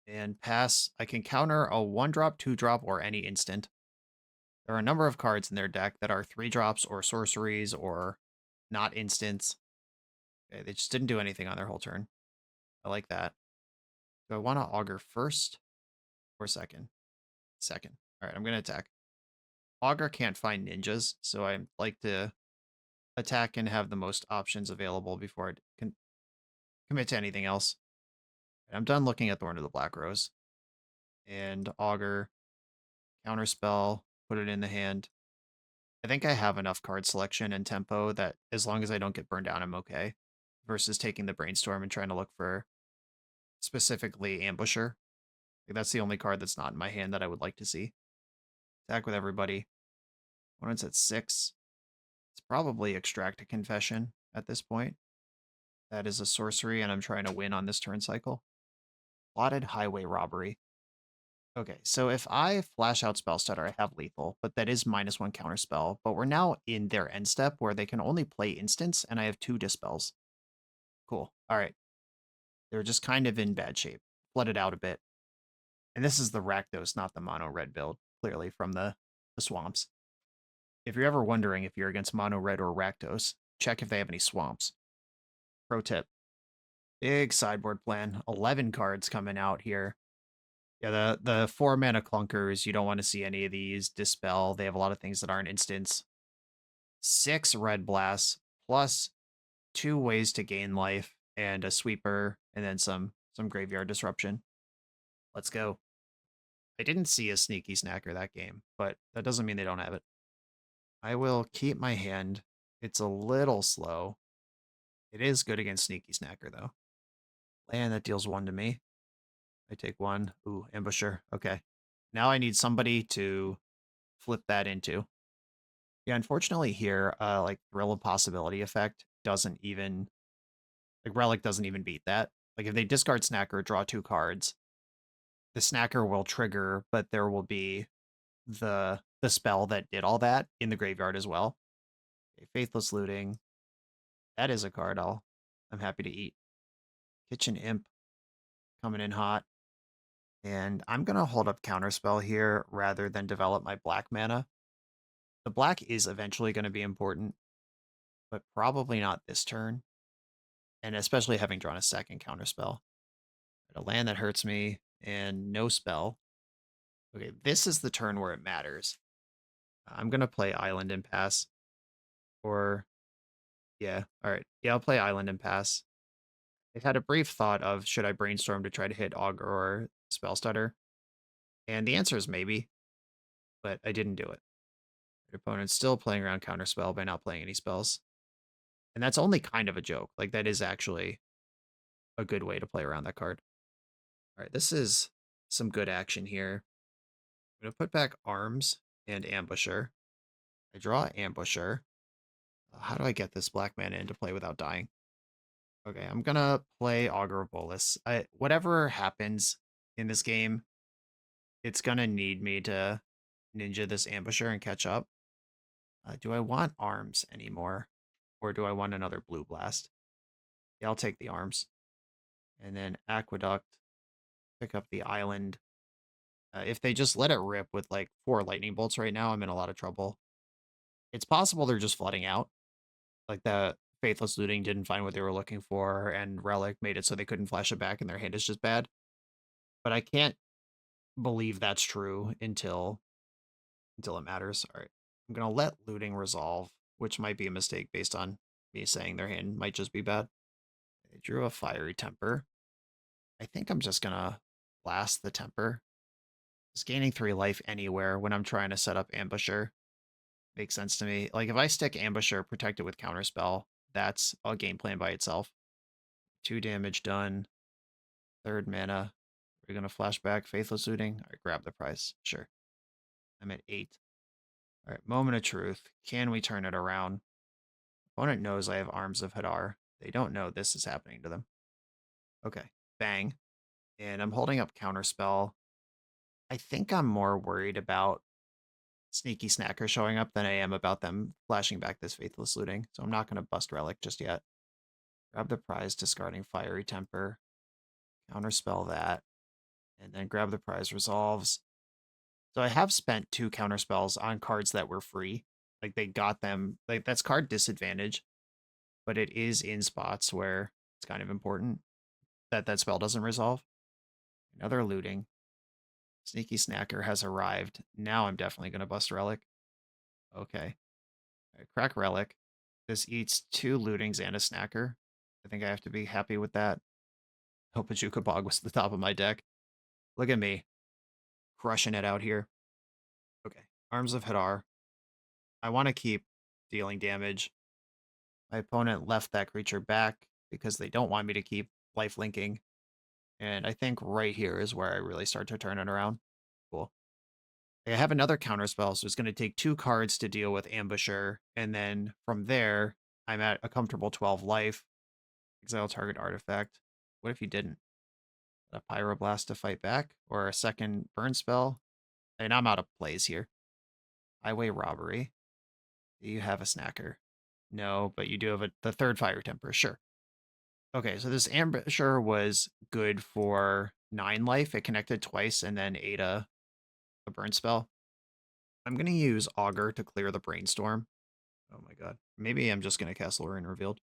And pass, I can counter a 1-drop, 2-drop, or any instant. There are a number of cards in their deck that are 3-drops or sorceries or not instants. Okay, they just didn't do anything on their whole turn. I like that. Do I want to Augur first or second? Second. All right, I'm going to attack. Augur can't find ninjas, so I like to attack and have the most options available before I can commit to anything else. I'm done looking at Thorn of the Black Rose. And Augur, Counterspell, put it in the hand. I think I have enough card selection and tempo that as long as I don't get burned down, I'm okay. Versus taking the Brainstorm and trying to look for specifically Ambusher. That's the only card that's not in my hand that I would like to see. Attack with everybody. Opponent's at 6. It's probably Extract a Confession at this point. That is a sorcery, and I'm trying to win on this turn cycle. Plotted Highway Robbery. Okay, so if I flash out Spellstutter, I have lethal, but that is -1 counterspell. But we're now in their end step where they can only play instants, and I have 2 dispels. Cool. All right. They're just kind of in bad shape. Flooded out a bit. And this is the Rakdos, not the mono red build, clearly from the swamps. If you're ever wondering if you're against mono red or Rakdos, check if they have any swamps. Pro tip. Big sideboard plan. 11 cards coming out here. Yeah, the 4 mana clunkers, you don't want to see any of these. Dispel, they have a lot of things that aren't instants. 6 red blasts, plus 2 ways to gain life, and a sweeper, and then some graveyard disruption. Let's go. I didn't see a sneaky snacker that game, but that doesn't mean they don't have it. I will keep my hand. It's a little slow. It is good against sneaky snacker, though. Land that deals 1 to me. I take 1. Ooh, ambusher. Okay. Now I need somebody to flip that into. Yeah, unfortunately here, like Thrill of Possibility effect doesn't even like Relic doesn't even beat that. Like if they discard Snacker, draw 2 cards, the Snacker will trigger, but there will be the spell that did all that in the graveyard as well. Okay, Faithless Looting. That is a card I'm happy to eat. Kitchen Imp coming in hot. And I'm gonna hold up Counterspell here rather than develop my black mana. The black is eventually gonna be important, but probably not this turn. And especially having drawn a second Counterspell. A land that hurts me and no spell. Okay, this is the turn where it matters. I'm gonna play Island and pass. Or yeah, all right. Yeah, I'll play Island and pass. I've had a brief thought of should I brainstorm to try to hit Augur or Spell Stutter? And the answer is maybe, but I didn't do it. Your opponent's still playing around Counterspell by not playing any spells. And that's only kind of a joke. Like, that is actually a good way to play around that card. All right, this is some good action here. I'm going to put back Arms and Ambusher. I draw Ambusher. How do I get this black mana into play without dying? Okay, I'm going to play Augur of Bolas. Whatever happens in this game, it's going to need me to ninja this Ambusher and catch up. Do I want Arms anymore? Or do I want another Blue Blast? Yeah, I'll take the Arms. And then Aqueduct, pick up the Island. If they just let it rip with like 4 Lightning Bolts right now, I'm in a lot of trouble. It's possible they're just flooding out. Like the Faithless Looting didn't find what they were looking for, and Relic made it so they couldn't flash it back, and their hand is just bad. But I can't believe that's true until it matters. All right, I'm gonna let Looting resolve, which might be a mistake based on me saying their hand might just be bad. They drew a Fiery Temper. I think I'm just gonna blast the Temper. Just gaining 3 life anywhere when I'm trying to set up Ambusher makes sense to me. Like if I stick Ambusher, protect it with Counterspell, that's a game plan by itself. 2 damage done. 3rd mana. We're gonna flashback Faithless Looting. All right, grab the prize. Sure. I'm at 8. All right, Moment of Truth. Can we turn it around? Opponent knows I have Arms of Hadar. They don't know this is happening to them. Okay, bang. And I'm holding up Counterspell. I think I'm more worried about Sneaky Snacker showing up than I am about them flashing back this Faithless Looting. So I'm not going to bust Relic just yet. Grab the prize, discarding Fiery Temper. Counterspell that. And then grab the prize, resolves. So I have spent 2 counterspells on cards that were free. Like they got them. Like that's card disadvantage. But it is in spots where it's kind of important that that spell doesn't resolve. Another looting. Sneaky Snacker has arrived. Now I'm definitely going to bust Relic. Okay. Right, crack Relic. This eats 2 lootings and a Snacker. I think I have to be happy with that. Hope Pachuca Bog was at the top of my deck. Look at me. Crushing it out here. Okay. Arms of Hadar. I want to keep dealing damage. My opponent left that creature back because they don't want me to keep life linking. And I think right here is where I really start to turn it around. Cool. I have another counterspell, so it's going to take 2 cards to deal with Ambusher. And then from there, I'm at a comfortable 12 life. Exile target artifact. What if you didn't? A Pyroblast to fight back? Or a second burn spell? And I'm out of plays here. Highway Robbery. Do you have a Snacker? No, but you do have the 3rd Fire Temper. Sure. Okay, so this Ambusher was good for 9 life. It connected twice and then ate a burn spell. I'm going to use Augur to clear the Brainstorm. Oh my god. Maybe I'm just going to cast Lorien Revealed.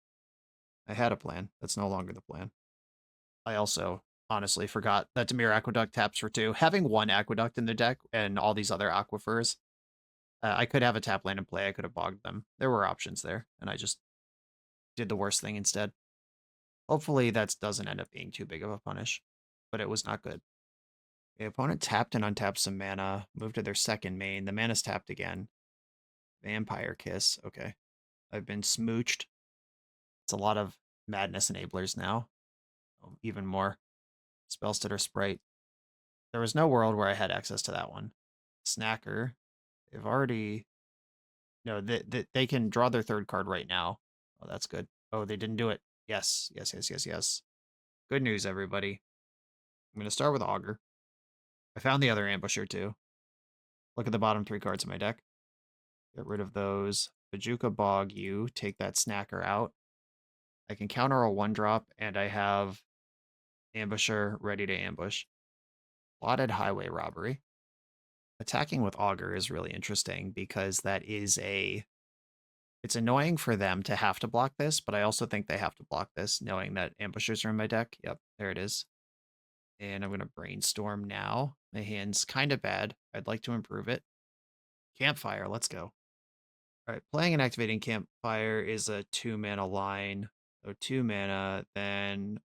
I had a plan. That's no longer the plan. I also honestly forgot that Dimir Aqueduct taps for 2. Having 1 Aqueduct in the deck and all these other Aquifers, I could have a tap land in play. I could have bogged them. There were options there, and I just did the worst thing instead. Hopefully that doesn't end up being too big of a punish, but it was not good. The opponent tapped and untapped some mana, moved to their 2nd main. The mana's tapped again. Vampire Kiss. Okay. I've been smooched. It's a lot of madness enablers now. Oh, even more. Spellstutter Sprite. There was no world where I had access to that one. Snacker. They've already No, they can draw their third card right now. Oh, that's good. Oh, they didn't do it. Yes, yes, yes, yes, yes. Good news, everybody. I'm going to start with Augur. I found the other ambusher, too. Look at the bottom 3 cards of my deck. Get rid of those. Bajuka Bog you. Take that Snacker out. I can counter a 1-drop, and I have Ambusher ready to ambush. Plotted Highway Robbery. Attacking with Augur is really interesting because that is a... It's annoying for them to have to block this, but I also think they have to block this, knowing that ambushers are in my deck. Yep, there it is. And I'm going to brainstorm now. My hand's kind of bad. I'd like to improve it. Campfire, let's go. All right, playing and activating Campfire is a 2-mana line. So 2 mana, then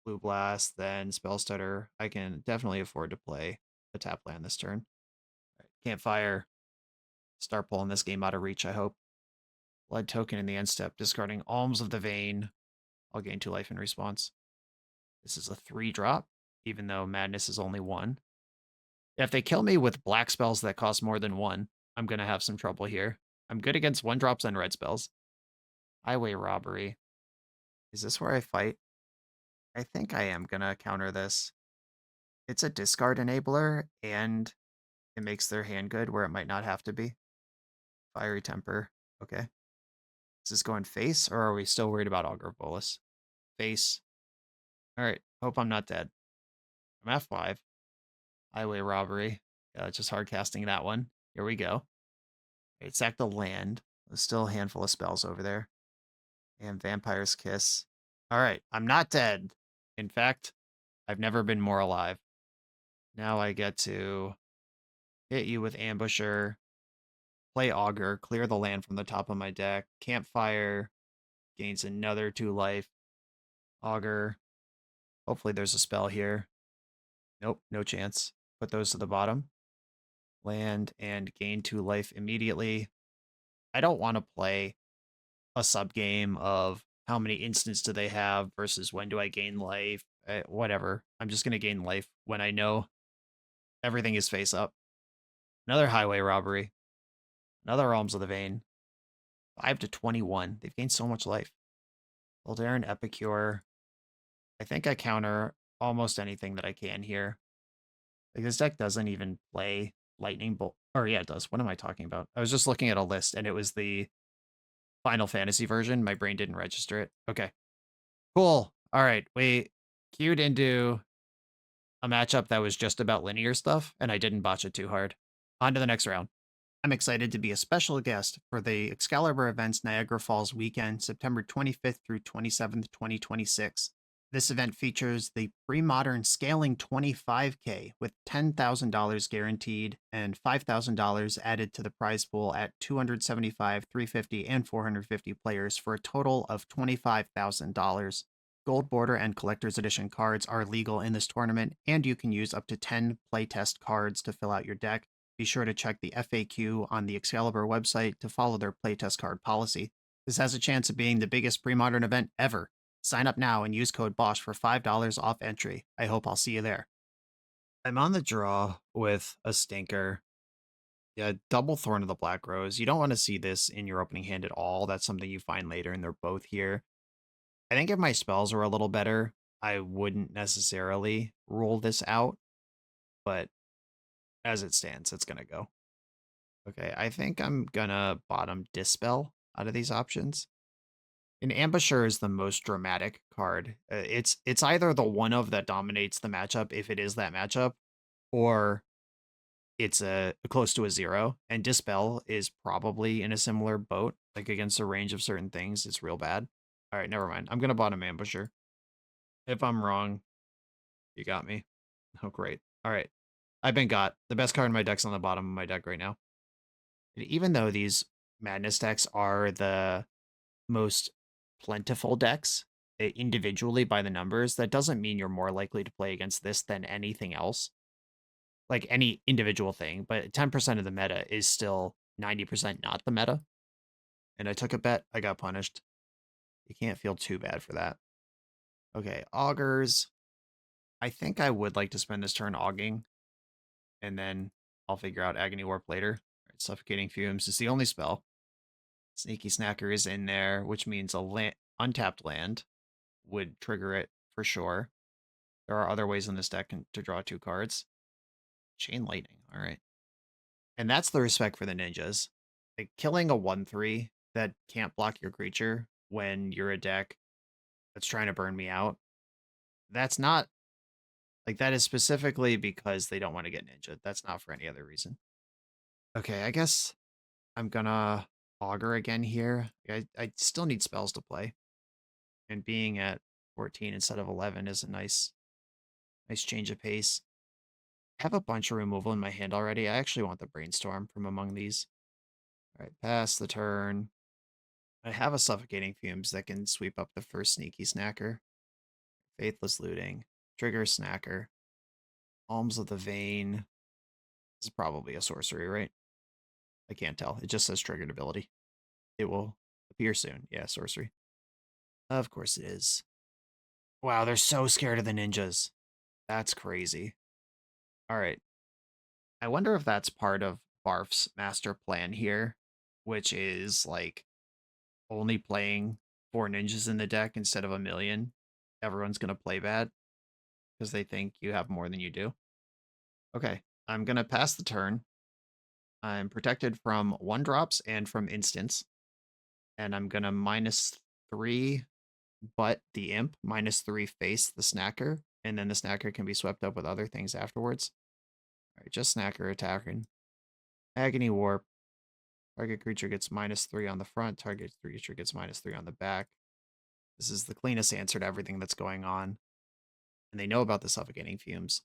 Blue Blast, then Spellstutter. I can definitely afford to play a tap land this turn. All right, Campfire. Start pulling this game out of reach, I hope. Blood Token in the end step, discarding Alms of the Vein. I'll gain 2 life in response. This is a 3-drop, even though Madness is only 1. If they kill me with black spells that cost more than 1, I'm going to have some trouble here. I'm good against 1-drops and red spells. Highway Robbery. Is this where I fight? I think I am going to counter this. It's a discard enabler, and it makes their hand good where it might not have to be. Fiery Temper. Okay. Is this going face, or are we still worried about Augur Bolus? Face. Alright, hope I'm not dead. I'm F5. Highway Robbery. Just hard casting that one. Here we go. Right, sack the land. There's still a handful of spells over there. And Vampire's Kiss. Alright, I'm not dead. In fact, I've never been more alive. Now I get to hit you with Ambusher, play Augur, clear the land from the top of my deck. Campfire gains another 2 life. Augur. Hopefully there's a spell here. Nope, no chance. Put those to the bottom. Land and gain 2 life immediately. I don't want to play a sub game of how many instants do they have versus when do I gain life. Whatever. I'm just going to gain life when I know everything is face up. Another Highway Robbery. Another Alms of the Vein. 5 to 21. They've gained so much life. Eldarin Epicure. I think I counter almost anything that I can here. Like, this deck doesn't even play Lightning Bolt. Or yeah, it does. What am I talking about? I was just looking at a list, and it was the Final Fantasy version. My brain didn't register it. Okay. Cool. All right. We queued into a matchup that was just about linear stuff, and I didn't botch it too hard. On to the next round. I'm excited to be a special guest for the Excalibur Events Niagara Falls weekend, September 25th through 27th, 2026. This event features the pre-modern scaling 25K with $10,000 guaranteed and $5,000 added to the prize pool at 275, 350, and 450 players for a total of $25,000. Gold Border and Collector's Edition cards are legal in this tournament, and you can use up to 10 playtest cards to fill out your deck. Be sure to check the FAQ on the Excalibur website to follow their playtest card policy. This has a chance of being the biggest pre-modern event ever. Sign up now and use code BOSH for $5 off entry. I hope I'll see you there. I'm on the draw with a stinker. Yeah, double Thorn of the Black Rose. You don't want to see this in your opening hand at all. That's something you find later, and they're both here. I think if my spells were a little better, I wouldn't necessarily rule this out. But as it stands, it's going to go. Okay, I think I'm going to bottom Dispel out of these options. An Ambusher is the most dramatic card. It's either the one of that dominates the matchup if it is that matchup, or it's a close to a 0. And Dispel is probably in a similar boat, like against a range of certain things. It's real bad. All right, never mind. I'm gonna bottom Ambusher. If I'm wrong, you got me. Oh, great. All right, I've been got. The best card in my deck's on the bottom of my deck right now. And even though these Madness decks are the most plentiful decks individually by the numbers, that doesn't mean you're more likely to play against this than anything else. Like any individual thing, but 10% of the meta is still 90% not the meta. And I took a bet, I got punished. You can't feel too bad for that. Okay, Augurs. I think I would like to spend this turn auging, and then I'll figure out Agony Warp later. All right, Suffocating Fumes is the only spell. Sneaky Snacker is in there, which means a untapped land would trigger it for sure. There are other ways in this deck to draw 2 cards. Chain Lightning, all right. And that's the respect for the ninjas. Like, killing a 1/3 that can't block your creature when you're a deck that's trying to burn me out, that's not, like, that is specifically because they don't want to get ninja. That's not for any other reason. Okay, I guess I'm gonna Augur again here. I still need spells to play. And being at 14 instead of 11 is a nice change of pace. I have a bunch of removal in my hand already. I actually want the Brainstorm from among these. All right, pass the turn. I have a Suffocating Fumes that can sweep up the first Sneaky Snacker. Faithless Looting. Trigger Snacker. Alms of the Vein. This is probably a sorcery, right? I can't tell. It just says triggered ability. It will appear soon. Yeah, sorcery. Of course it is. Wow, they're so scared of the ninjas. That's crazy. All right. I wonder if that's part of Barf's master plan here, which is like only playing 4 ninjas in the deck instead of a million. Everyone's going to play bad because they think you have more than you do. Okay, I'm going to pass the turn. I'm protected from 1-drops and from instants. And I'm going to -3, but the imp, -3 face the snacker. And then the snacker can be swept up with other things afterwards. All right, just snacker attacking. Agony Warp. Target creature gets -3 on the front. Target creature gets -3 on the back. This is the cleanest answer to everything that's going on. And they know about the Suffocating Fumes.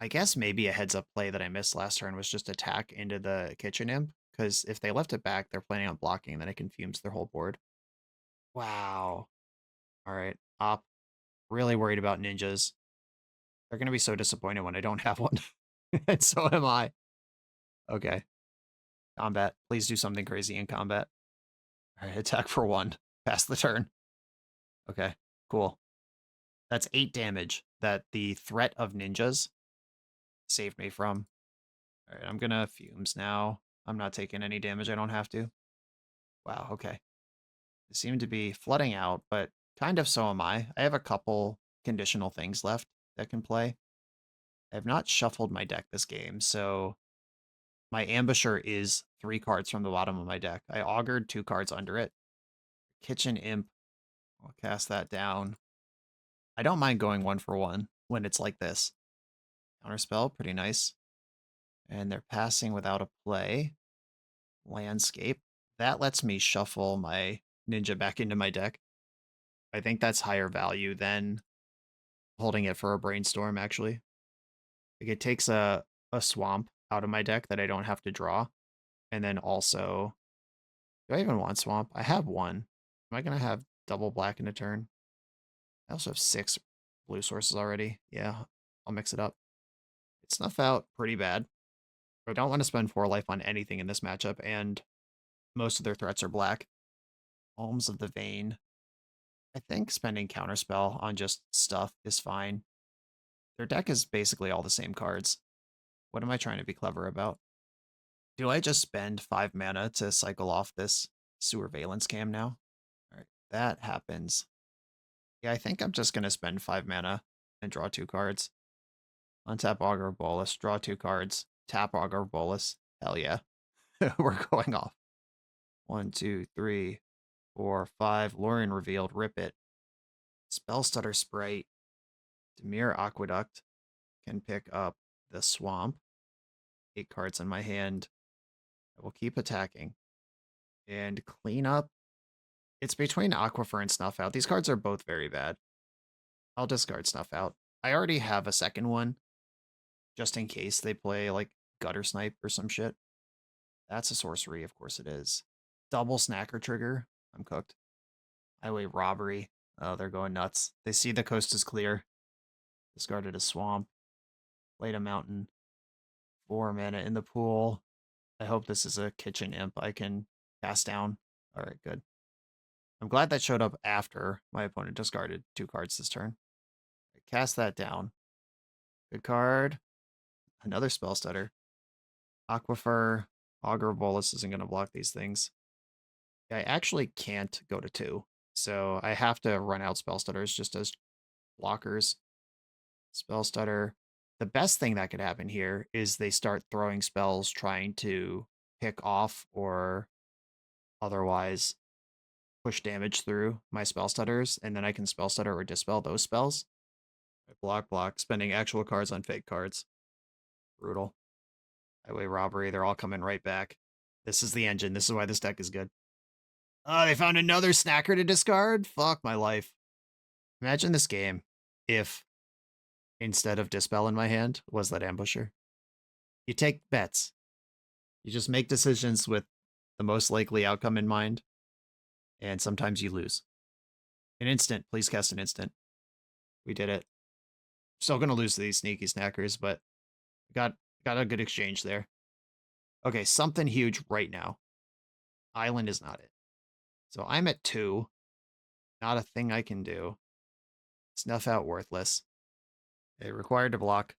I guess maybe a heads-up play that I missed last turn was just attack into the Kitchen Imp, because if they left it back, they're planning on blocking, and then it can fumes their whole board. Wow. All right. Op. Really worried about ninjas. They're going to be so disappointed when I don't have one. And so am I. Okay. Combat. Please do something crazy in combat. All right, attack for 1. Pass the turn. Okay, cool. That's 8 damage that the threat of ninjas saved me from. All right, I'm gonna fumes now. I'm not taking any damage. I don't have to. Wow, okay. They seem to be flooding out, but kind of so am I. I have a couple conditional things left that can play. I have not shuffled my deck this game, so my Ambusher is 3 cards from the bottom of my deck. I augured 2 cards under it. Kitchen Imp. I'll cast that down. I don't mind going 1 for 1 when it's like this. Counterspell, pretty nice. And they're passing without a play. Landscape. That lets me shuffle my ninja back into my deck. I think that's higher value than holding it for a brainstorm, actually. Like, it takes a swamp out of my deck that I don't have to draw. And then also, do I even want swamp? I have 1. Am I going to have double black in a turn? I also have 6 blue sources already. Yeah, I'll mix it up. It snuff out pretty bad. I don't want to spend 4 life on anything in this matchup, and most of their threats are black. Alms of the Vein. I think spending Counterspell on just stuff is fine. Their deck is basically all the same cards. What am I trying to be clever about? Do I just spend 5 mana to cycle off this Sewer Valence Cam now? All right, that happens. Yeah, I think I'm just going to spend 5 mana and draw 2 cards. Untap Augur Bolus, draw 2 cards, tap Augur Bolus. Hell yeah. We're going off. 1, 2, 3, 4, 5. Lorien revealed. Rip it. Spellstutter Sprite. Dimir Aqueduct can pick up the swamp. 8 cards in my hand. I will keep attacking. And clean up. It's between Aquifer and Snuff Out. These cards are both very bad. I'll discard Snuff Out. I already have a second one, just in case they play like Gutter Snipe or some shit. That's a sorcery, of course it is. Double Snacker Trigger. I'm cooked. Highway Robbery. Oh, they're going nuts. They see the coast is clear. Discarded a swamp. Played a mountain. 4 mana in the pool. I hope this is a Kitchen Imp I can cast down. All right, good. I'm glad that showed up after my opponent discarded 2 cards this turn. Cast that down. Good card. Another Spell Stutter. Aquifer. Augur Bolus isn't going to block these things. I actually can't go to 2. So I have to run out spell stutters just as blockers. Spell stutter. The best thing that could happen here is they start throwing spells trying to pick off or otherwise push damage through my spell stutters, and then I can spell stutter or dispel those spells. Block, block, spending actual cards on fake cards. Brutal. Highway robbery, they're all coming right back. This is the engine. This is why this deck is good. Oh, they found another snacker to discard? Fuck my life. Imagine this game if, instead of Dispel in my hand, was that Ambusher. You take bets. You just make decisions with the most likely outcome in mind, and sometimes you lose. An instant. Please cast an instant. We did it. Still gonna lose to these sneaky snackers, but got a good exchange there. Okay, something huge right now. Island is not it. So I'm at 2. Not a thing I can do. Snuff out worthless. Okay, required to block.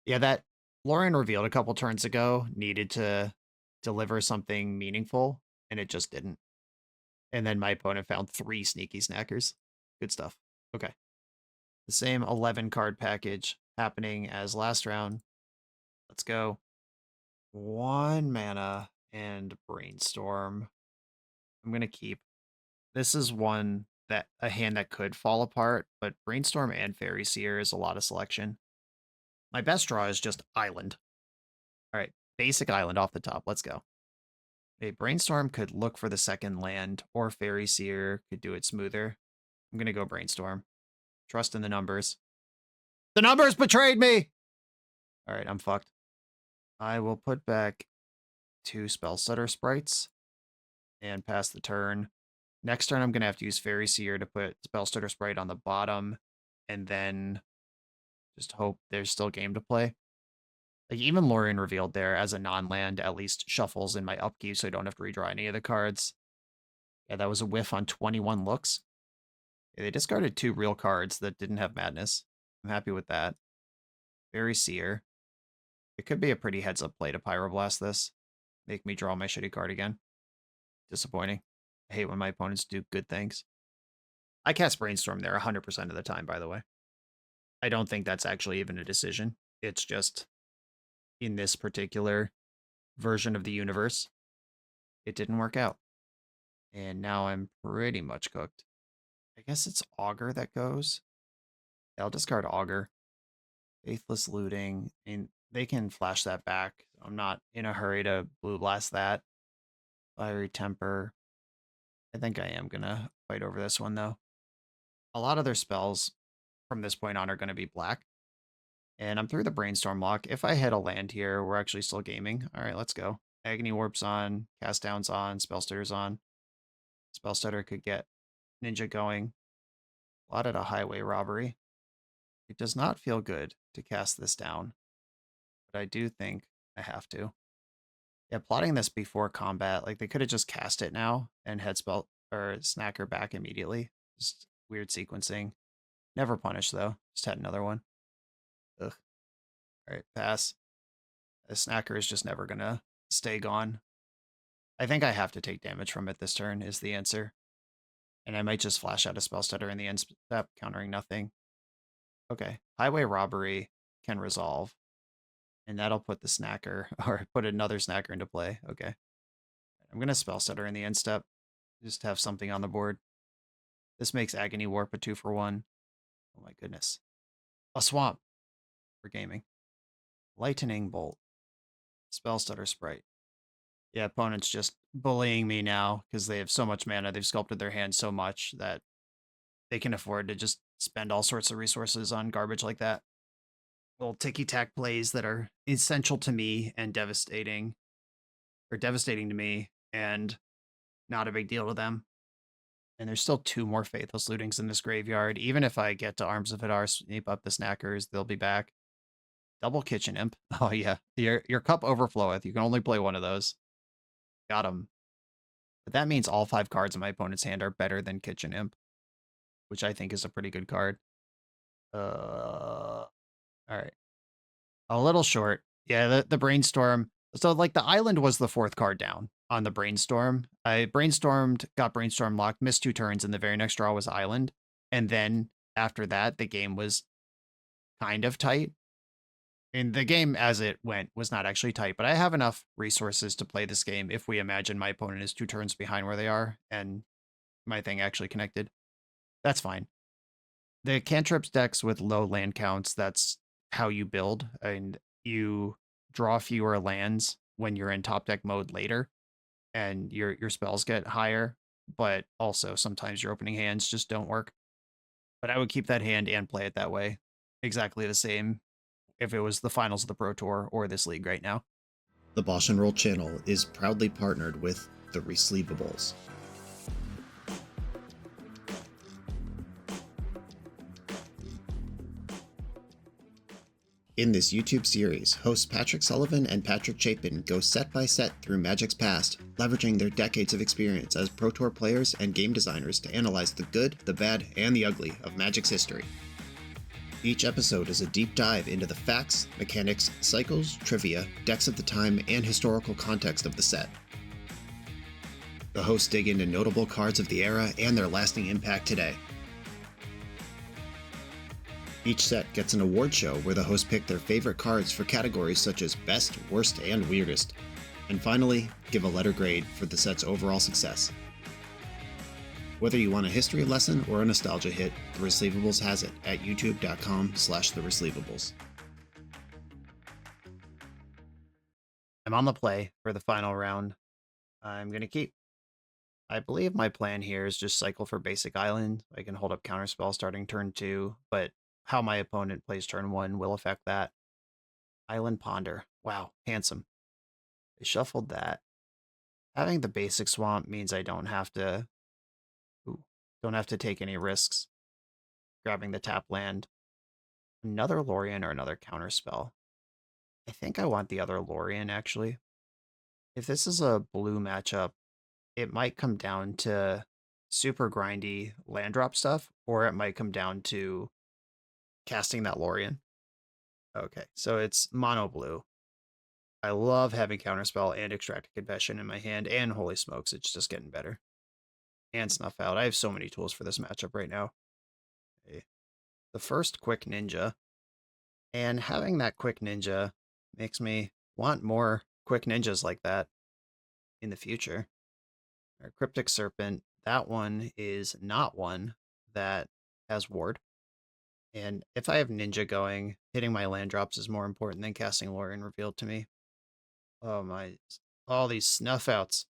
Yeah, that Lorien revealed a couple turns ago needed to deliver something meaningful, and it just didn't. And then my opponent found 3 sneaky snackers. Good stuff. Okay. The same 11 card package happening as last round. Let's go. 1 mana and Brainstorm. I'm going to keep. This is one that a hand that could fall apart, but Brainstorm and Fairy Seer is a lot of selection. My best draw is just Island. All right, basic Island off the top. Let's go. A Brainstorm could look for the second land, or Fairy Seer could do it smoother. I'm going to go Brainstorm. Trust in the numbers. The numbers betrayed me! All right, I'm fucked. I will put back 2 Spell Stutter sprites and pass the turn. Next turn, I'm going to have to use Fairy Seer to put Spell Stutter Sprite on the bottom, and then just hope there's still game to play. Like, even Lorien revealed there as a non-land at least shuffles in my upkeep so I don't have to redraw any of the cards. Yeah, that was a whiff on 21 looks. Yeah, they discarded 2 real cards that didn't have Madness. I'm happy with that. Fairy Seer. It could be a pretty heads-up play to Pyroblast this. Make me draw my shitty card again. Disappointing. I hate when my opponents do good things. I cast Brainstorm there 100% of the time, by the way. I don't think that's actually even a decision. It's just, in this particular version of the universe, it didn't work out. And now I'm pretty much cooked. I guess it's Augur that goes. I'll discard Augur. Faithless Looting. And they can flash that back. I'm not in a hurry to blue blast that. Fiery Temper. I think I am going to fight over this one, though. A lot of their spells from this point on are going to be black. And I'm through the Brainstorm lock. If I hit a land here, we're actually still gaming. All right, let's go. Agony Warp's on. Cast Down's on. Spellstutter's on. Spellstutter could get Ninja going. Plotted a highway robbery. It does not feel good to cast this down, but I do think I have to. Yeah, plotting this before combat, like they could have just cast it now and had spell or snacker back immediately. Just weird sequencing. Never punished though. Just had another one. Ugh. All right, pass. The snacker is just never gonna stay gone. I think I have to take damage from it this turn is the answer. And I might just flash out a spell stutter in the end step, countering nothing. Okay, highway robbery can resolve. And that'll put the snacker, or put another snacker into play. Okay. I'm going to spell stutter in the end step. Just have something on the board. This makes Agony Warp a 2-for-1. Oh my goodness. A swamp for gaming. Lightning Bolt. Spell stutter sprite. Yeah, opponent's just bullying me now because they have so much mana. They've sculpted their hand so much that they can afford to just spend all sorts of resources on garbage like that. Little ticky-tack plays that are essential to me and devastating to me and not a big deal to them. And there's still 2 more Faithless Lootings in this graveyard. Even if I get to Arms of Hadar, sweep up the snackers, they'll be back. Double Kitchen Imp. Oh yeah, your cup overfloweth. You can only play one of those. Got him. But that means all 5 cards in my opponent's hand are better than Kitchen Imp, which I think is a pretty good card. All right. A little short. Yeah, the Brainstorm. So, like, the island was the 4th card down on the brainstorm. I brainstormed, got brainstorm locked, missed 2 turns, and the very next draw was island. And then after that, the game was kind of tight. And the game as it went was not actually tight, but I have enough resources to play this game if we imagine my opponent is 2 turns behind where they are and my thing actually connected. That's fine. The cantrips decks with low land counts, that's how you build, and you draw fewer lands when you're in top deck mode later, and your spells get higher, but also sometimes your opening hands just don't work. But I would keep that hand and play it that way. Exactly the same if it was the finals of the Pro Tour or this league right now. The BoshNRoll channel is proudly partnered with the Receivables. In this YouTube series, hosts Patrick Sullivan and Patrick Chapin go set by set through Magic's past, leveraging their decades of experience as Pro Tour players and game designers to analyze the good, the bad, and the ugly of Magic's history. Each episode is a deep dive into the facts, mechanics, cycles, trivia, decks of the time, and historical context of the set. The hosts dig into notable cards of the era and their lasting impact today. Each set gets an award show where the hosts pick their favorite cards for categories such as Best, Worst, and Weirdest. And finally, give a letter grade for the set's overall success. Whether you want a history lesson or a nostalgia hit, The Receivables has it at youtube.com/thereceivables. I'm on the play for the final round. I'm going to keep. I believe my plan here is just cycle for basic island. I can hold up counterspell starting turn 2, but how my opponent plays turn 1 will affect that. Island Ponder. Wow, handsome. I shuffled that. Having the basic swamp means I don't have to take any risks. Grabbing the tap land. Another Lorien or another counterspell. I think I want the other Lorien, actually. If this is a blue matchup, it might come down to super grindy land drop stuff, or it might come down to casting that Lorien. Okay, so it's mono blue. I love having Counterspell and Extracted Confession in my hand, and holy smokes, it's just getting better. And Snuff Out. I have so many tools for this matchup right now. Okay. The first Quick Ninja. And having that Quick Ninja makes me want more Quick Ninjas like that in the future. Our Cryptic Serpent, that one is not one that has Ward. And if I have Ninja going, hitting my land drops is more important than casting Lorien revealed to me. Oh my, all these Snuff Outs.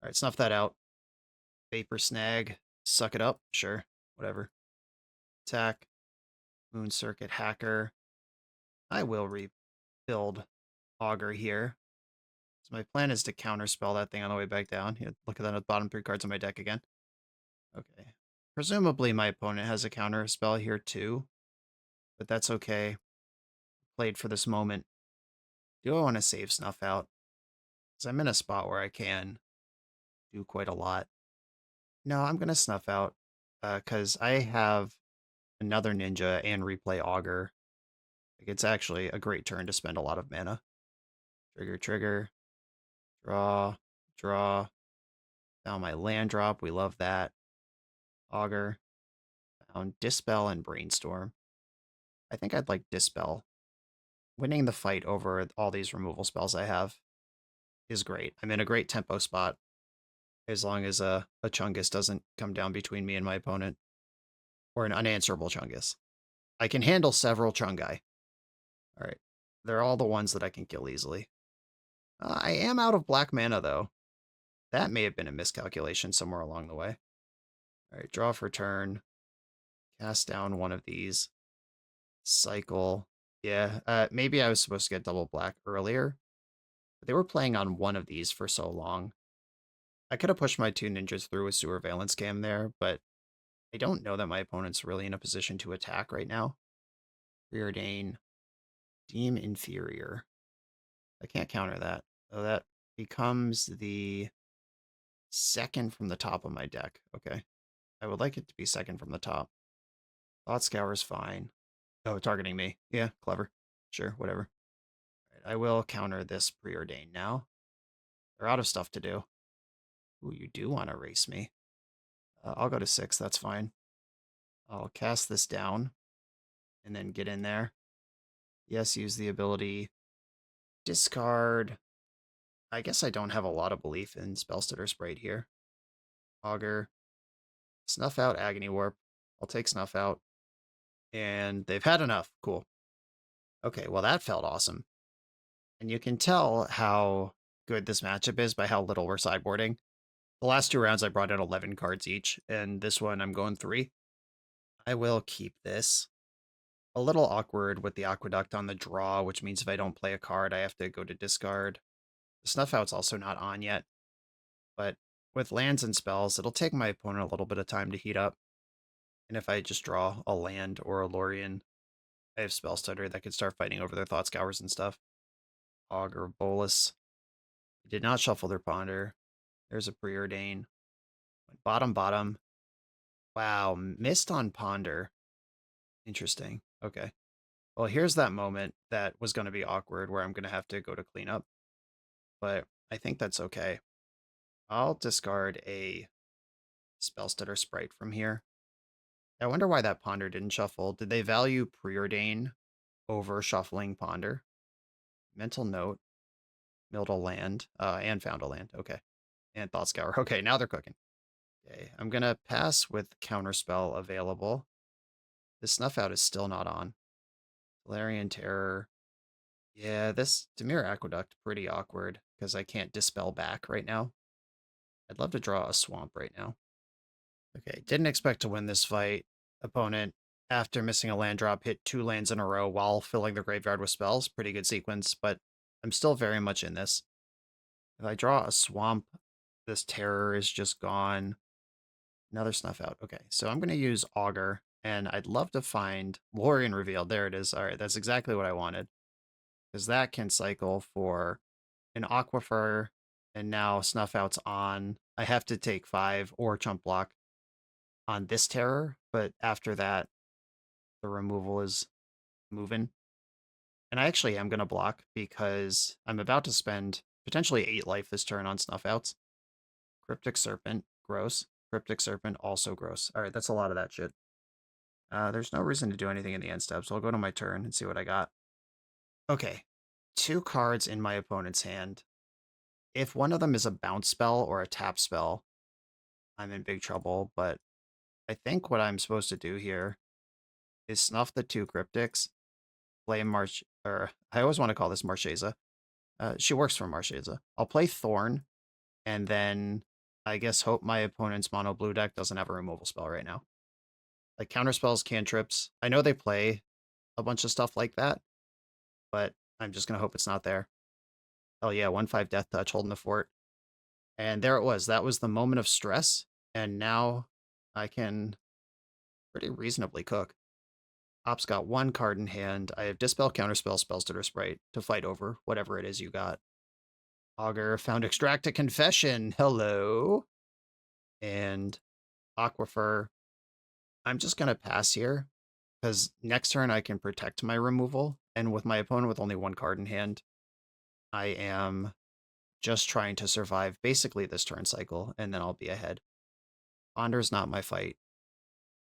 All right, snuff that out. Vapor Snag, suck it up, sure, whatever. Attack, Moon Circuit Hacker. I will rebuild Augur here. So my plan is to counterspell that thing on the way back down. Yeah, look at that, the bottom 3 cards on my deck again. Okay. Presumably my opponent has a counterspell here too, but that's okay. Played for this moment. Do I want to save Snuff Out? Because I'm in a spot where I can do quite a lot. No, I'm going to Snuff Out because I have another Ninja and replay Augur. Like, it's actually a great turn to spend a lot of mana. Trigger, draw, Found my land drop, we love that. Augur, found Dispel and Brainstorm. I think I'd like Dispel. Winning the fight over all these removal spells I have is great. I'm in a great tempo spot, as long as a Chungus doesn't come down between me and my opponent. Or an unanswerable Chungus. I can handle several Chungai. Alright. They're all the ones that I can kill easily. I am out of black mana, though. That may have been a miscalculation somewhere along the way. Alright, draw for turn. Cast down one of these. Cycle. Yeah, maybe I was supposed to get double black earlier. But they were playing on one of these for so long. I could have pushed my 2 ninjas through a Sewer Valence Cam there, but I don't know that my opponent's really in a position to attack right now. Preordain. Deem Inferior. I can't counter that. So that becomes the second from the top of my deck. Okay. I would like it to be second from the top. Thought Scour is fine. Oh, targeting me. Yeah, clever. Sure, whatever. I will counter this preordain now. They're out of stuff to do. Ooh, you do want to race me. I'll go to 6, that's fine. I'll cast this down and then get in there. Yes, use the ability. Discard. I guess I don't have a lot of belief in Spellstutter Sprite here. Augur. Snuff out Agony Warp. I'll take Snuff out. And they've had enough. Cool. Okay, well that felt awesome. And you can tell how good this matchup is by how little we're sideboarding. The last 2 rounds I brought in 11 cards each, and this one I'm going 3. I will keep this. A little awkward with the Aqueduct on the draw, which means if I don't play a card, I have to go to discard. The Snuff Out's also not on yet, but with lands and spells, it'll take my opponent a little bit of time to heat up. And if I just draw a land or a Lorien, I have Spell Stutter that could start fighting over their Thought Scours and stuff. Augur, Bolus. Did not shuffle their Ponder. There's a Preordain. Went bottom, bottom. Wow, missed on Ponder. Interesting. Okay. Well, here's that moment that was going to be awkward where I'm going to have to go to cleanup. But I think that's okay. I'll discard a Spellstutter Sprite from here. I wonder why that Ponder didn't shuffle. Did they value Preordain over shuffling Ponder? Mental Note, milled a land, and found a land. Okay. And Thought Scour. Okay, now they're cooking. Okay, I'm going to pass with Counterspell available. The Snuff Out is still not on. Valerian Terror. Yeah, this Dimir Aqueduct, pretty awkward, because I can't Dispel back right now. I'd love to draw a Swamp right now. Okay, didn't expect to win this fight. Opponent, after missing a land drop, hit 2 lands in a row while filling the graveyard with spells. Pretty good sequence, but I'm still very much in this. If I draw a Swamp, this Terror is just gone. Another Snuff Out. Okay, so I'm going to use Augur, and I'd love to find Lorien Revealed. There it is. All right, that's exactly what I wanted. Because that can cycle for an Aquifer, and now Snuff Out's on. I have to take 5 or Chump Block on this Terror, but after that, the removal is moving. And I actually am going to block because I'm about to spend potentially 8 life this turn on Snuff Outs. Cryptic Serpent, gross. Cryptic Serpent, also gross. All right, that's a lot of that shit. There's no reason to do anything in the end step, so I'll go to my turn and see what I got. Okay, 2 cards in my opponent's hand. If one of them is a bounce spell or a tap spell, I'm in big trouble, but I think what I'm supposed to do here is snuff the 2 cryptics, play March, or I always want to call this Marchesa. She works for Marchesa. I'll play Thorn, and then I guess hope my opponent's mono blue deck doesn't have a removal spell right now. Like counterspells, cantrips. I know they play a bunch of stuff like that, but I'm just gonna hope it's not there. Oh yeah, 1/5 Death Touch holding the fort. And there it was. That was the moment of stress, and now I can pretty reasonably cook. Op's got 1 card in hand. I have Dispel, Counterspell, Spellstutter Sprite to fight over whatever it is you got. Augur found Extract a Confession. Hello. And Aquifer. I'm just going to pass here because next turn I can protect my removal. And with my opponent with only 1 card in hand, I am just trying to survive basically this turn cycle, and then I'll be ahead. Ponder's not my fight.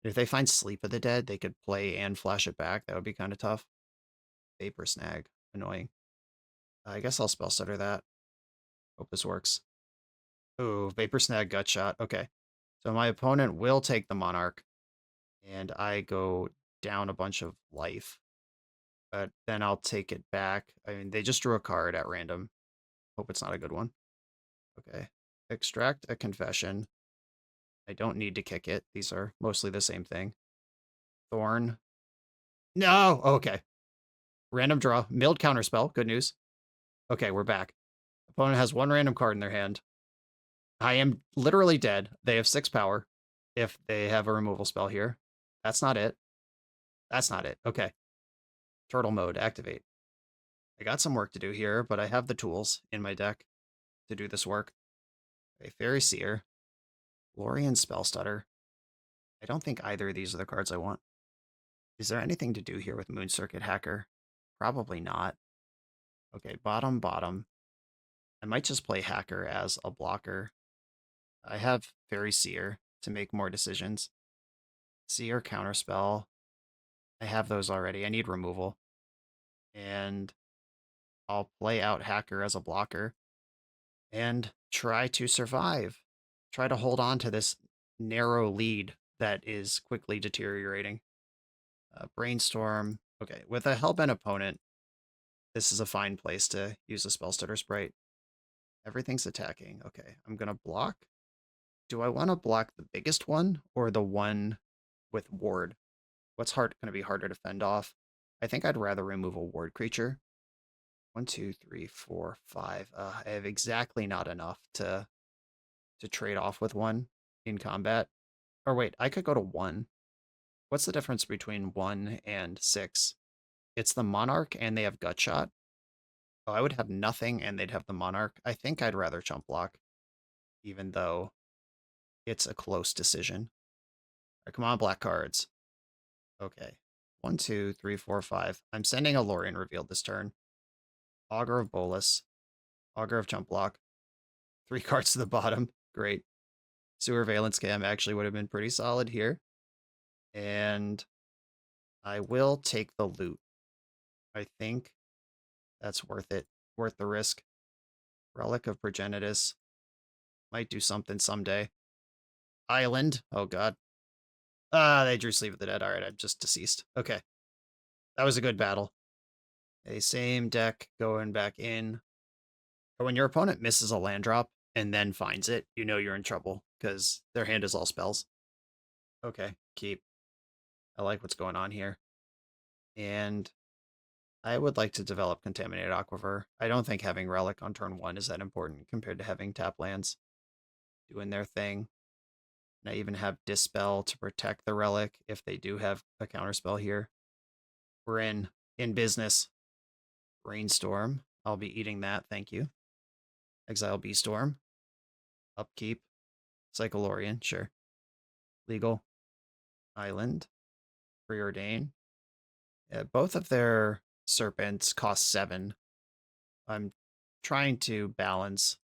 If they find Sleep of the Dead, they could play and flash it back. That would be kind of tough. Vapor Snag. Annoying. I guess I'll Spell Stutter that. Hope this works. Ooh, Vapor Snag, Gut Shot. Okay. So my opponent will take the Monarch, and I go down a bunch of life. But then I'll take it back. I mean, they just drew a card at random. Hope it's not a good one. Okay. Extract a Confession. I don't need to kick it. These are mostly the same thing. Thorn. No! Okay. Random draw. Milled Counterspell. Good news. Okay, we're back. Opponent has 1 random card in their hand. I am literally dead. They have 6 power if they have a removal spell here. That's not it. That's not it. Okay. Turtle mode. Activate. I got some work to do here, but I have the tools in my deck to do this work. Okay, Fairy Seer. Lorien Spell Stutter. I don't think either of these are the cards I want. Is there anything to do here with Moon Circuit Hacker? Probably not. Okay, bottom, bottom. I might just play Hacker as a blocker. I have Fairy Seer to make more decisions. Seer, Counterspell. I have those already. I need removal. And I'll play out Hacker as a blocker and try to survive. Try to hold on to this narrow lead that is quickly deteriorating. Brainstorm. Okay, with a Hellbent opponent, this is a fine place to use a Spell Stutter Sprite. Everything's attacking. Okay, I'm going to block. Do I want to block the biggest one or the one with Ward? What's going to be harder to fend off? I think I'd rather remove a Ward creature. 1, 2, 3, 4, 5. I have exactly not enough to trade off with one in combat. Or wait, I could go to 1. What's the difference between 1 and 6? It's the Monarch and they have Gutshot. Oh, I would have nothing and they'd have the Monarch. I think I'd rather chump block, even though it's a close decision. All right, come on, black cards. Okay. 1, 2, 3, 4, 5. I'm sending a Lorien revealed this turn. Augur of Bolus. Augur of chump block. 3 cards to the bottom. Great. Sewer Valence Scam actually would have been pretty solid here. And I will take the loot. I think that's worth it. Worth the risk. Relic of Progenitus. Might do something someday. Island. Oh, God. Ah, they drew Sleeve of the Dead. All right, I'm just deceased. Okay. That was a good battle. A same deck going back in. When your opponent misses a land drop and then finds it, you know you're in trouble because their hand is all spells. Okay, keep. I like what's going on here. And I would like to develop Contaminated Aquifer. I don't think having Relic on turn 1 is that important compared to having tap lands doing their thing. And I even have Dispel to protect the Relic if they do have a counterspell here. We're in business. Brainstorm. I'll be eating that, thank you. Exile Beastorm. Upkeep. Psycholorian, sure. Legal. Island. Preordain. Yeah, both of their serpents cost 7. I'm trying to balance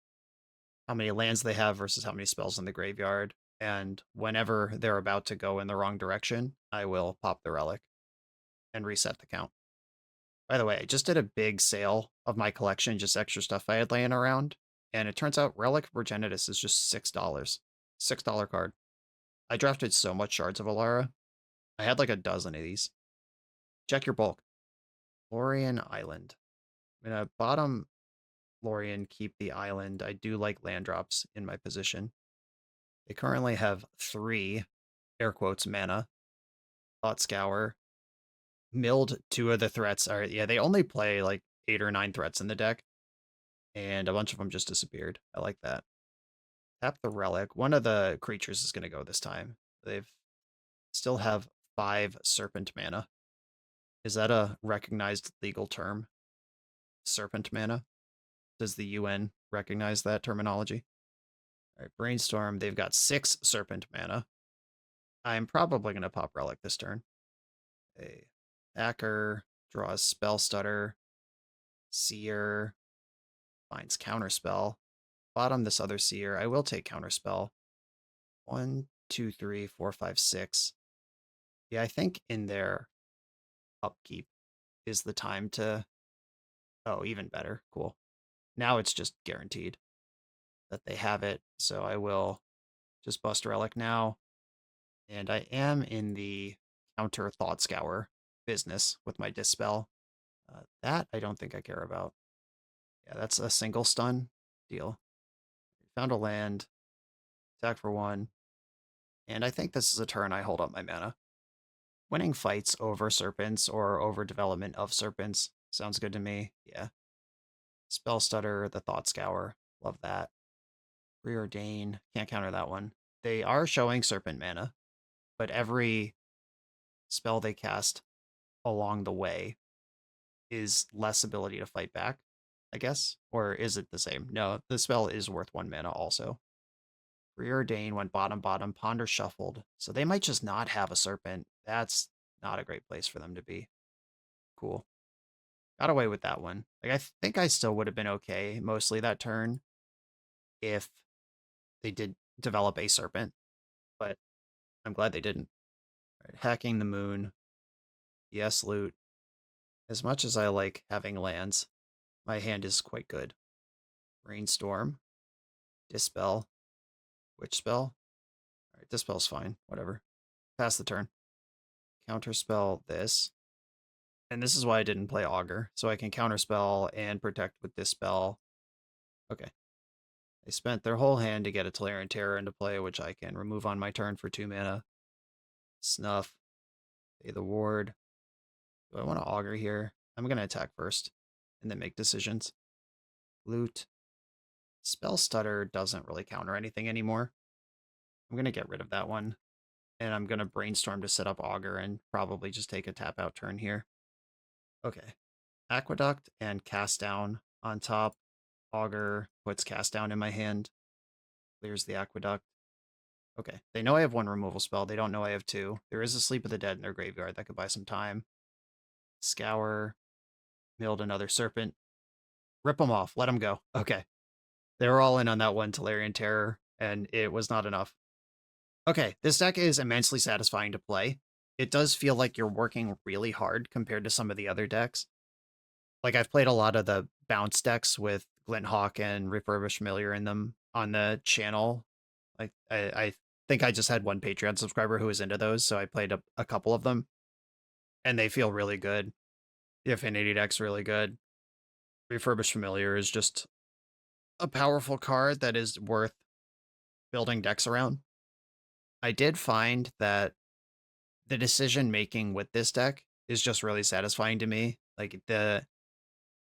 how many lands they have versus how many spells in the graveyard. And whenever they're about to go in the wrong direction, I will pop the relic and reset the count. By the way, I just did a big sale of my collection, just extra stuff I had laying around. And it turns out Relic of Progenitus is just $6. $6 card. I drafted so much Shards of Alara. I had like a dozen of these. Check your bulk. Lorien Island. I'm going to bottom Lorien, keep the island. I do like land drops in my position. They currently have 3, air quotes, mana. Thought Scour. Milled 2 of the threats. All right, yeah, they only play like 8 or 9 threats in the deck. And a bunch of them just disappeared. I like that. Tap the relic. One of the creatures is going to go this time. They've still have 5 serpent mana. Is that a recognized legal term? Serpent mana? Does the UN recognize that terminology? All right, Brainstorm. They've got 6 serpent mana. I'm probably going to pop relic this turn. A hacker draws spell stutter. Seer finds counterspell. Bottom this other seer. I will take counterspell. 1, 2, 3, 4, 5, 6. Yeah, I think in their upkeep is the time to. Oh, even better. Cool. Now it's just guaranteed that they have it. So I will just bust relic now. And I am in the counter Thought Scour business with my Dispel. That I don't think I care about. Yeah, that's a single stun deal. Found a land, attack for 1, and I think this is a turn I hold up my mana. Winning fights over serpents or over development of serpents sounds good to me. Yeah. Spell Stutter, the Thought Scour, love that. Preordain, can't counter that one. They are showing serpent mana, but every spell they cast along the way is less ability to fight back, I guess? Or is it the same? No, the spell is worth 1 mana also. Preordain went bottom, bottom, Ponder shuffled. So they might just not have a serpent. That's not a great place for them to be. Cool. got away with that one. Like, I think I still would have been okay mostly that turn if they did develop a serpent, but I'm glad they didn't. All right, hacking the moon. Yes, loot. As much as I like having lands, my hand is quite good. Brainstorm. Dispel. Witch spell. All right, Dispel's fine. Whatever. Pass the turn. Counterspell this. And this is why I didn't play Augur, so I can counterspell and protect with Dispel. Okay. They spent their whole hand to get a Tolarian Terror into play, which I can remove on my turn for 2 mana. Snuff. Pay the ward. Do I want to Augur here? I'm going to attack first, and then make decisions. Loot. Spell Stutter doesn't really counter anything anymore. I'm going to get rid of that one, and I'm going to Brainstorm to set up Augur and probably just take a tap-out turn here. Okay. Aqueduct and Cast Down on top. Augur puts Cast Down in my hand. Clears the Aqueduct. Okay. They know I have 1 removal spell. They don't know I have 2. There is a Sleep of the Dead in their graveyard that could buy some time. Scour. Milled another Serpent. Rip them off. Let them go. Okay. They were all in on that one Tolarian Terror, and it was not enough. Okay, this deck is immensely satisfying to play. It does feel like you're working really hard compared to some of the other decks. Like, I've played a lot of the bounce decks with Glinthawk and Refurbished Familiar in them on the channel. Like, I think I just had 1 Patreon subscriber who was into those, so I played a couple of them. And they feel really good. The Affinity deck's really good. Refurbished Familiar is just a powerful card that is worth building decks around. I did find that the decision making with this deck is just really satisfying to me. Like, there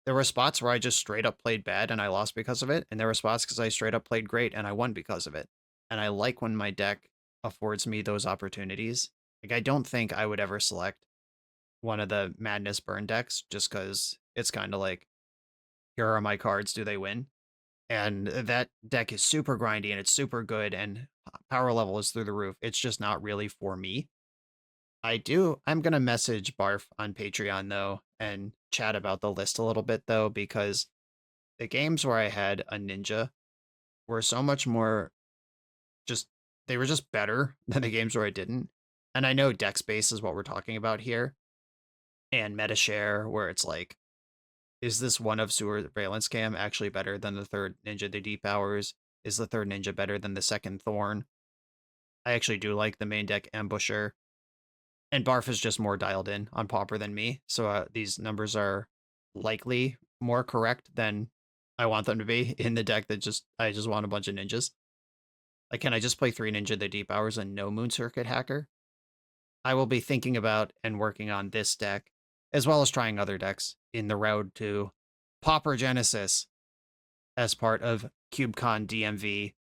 were spots where I just straight up played bad and I lost because of it, and there were spots because I straight up played great and I won because of it. And I like when my deck affords me those opportunities. Like, I don't think I would ever select one of the Madness Burn decks just because it's kind of like, here are my cards, do they win? And that deck is super grindy and it's super good and power level is through the roof. It's just not really for me. I'm going to message Barf on Patreon though and chat about the list a little bit though, because the games where I had a ninja were so much more just, they were just better than the games where I didn't. And I know deck space is what we're talking about here, and meta share, where it's like, is this one of Surveillance Cam actually better than the 3rd Ninja the Depowers? Is the 3rd Ninja better than the 2nd Thorn? I actually do like the main deck Ambusher. And Barf is just more dialed in on Pauper than me, so these numbers are likely more correct than I want them to be in the deck that I just want a bunch of ninjas. Like, can I just play 3 Ninja the Depowers and no Moon Circuit Hacker? I will be thinking about and working on this deck, as well as trying other decks in the road to Paupergenesis as part of CubeCon DMV.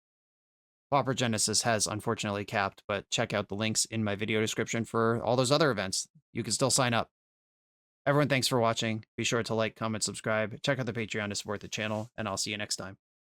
Paupergenesis has unfortunately capped, but check out the links in my video description for all those other events. You can still sign up. Everyone, thanks for watching. Be sure to like, comment, subscribe, check out the Patreon to support the channel, and I'll see you next time.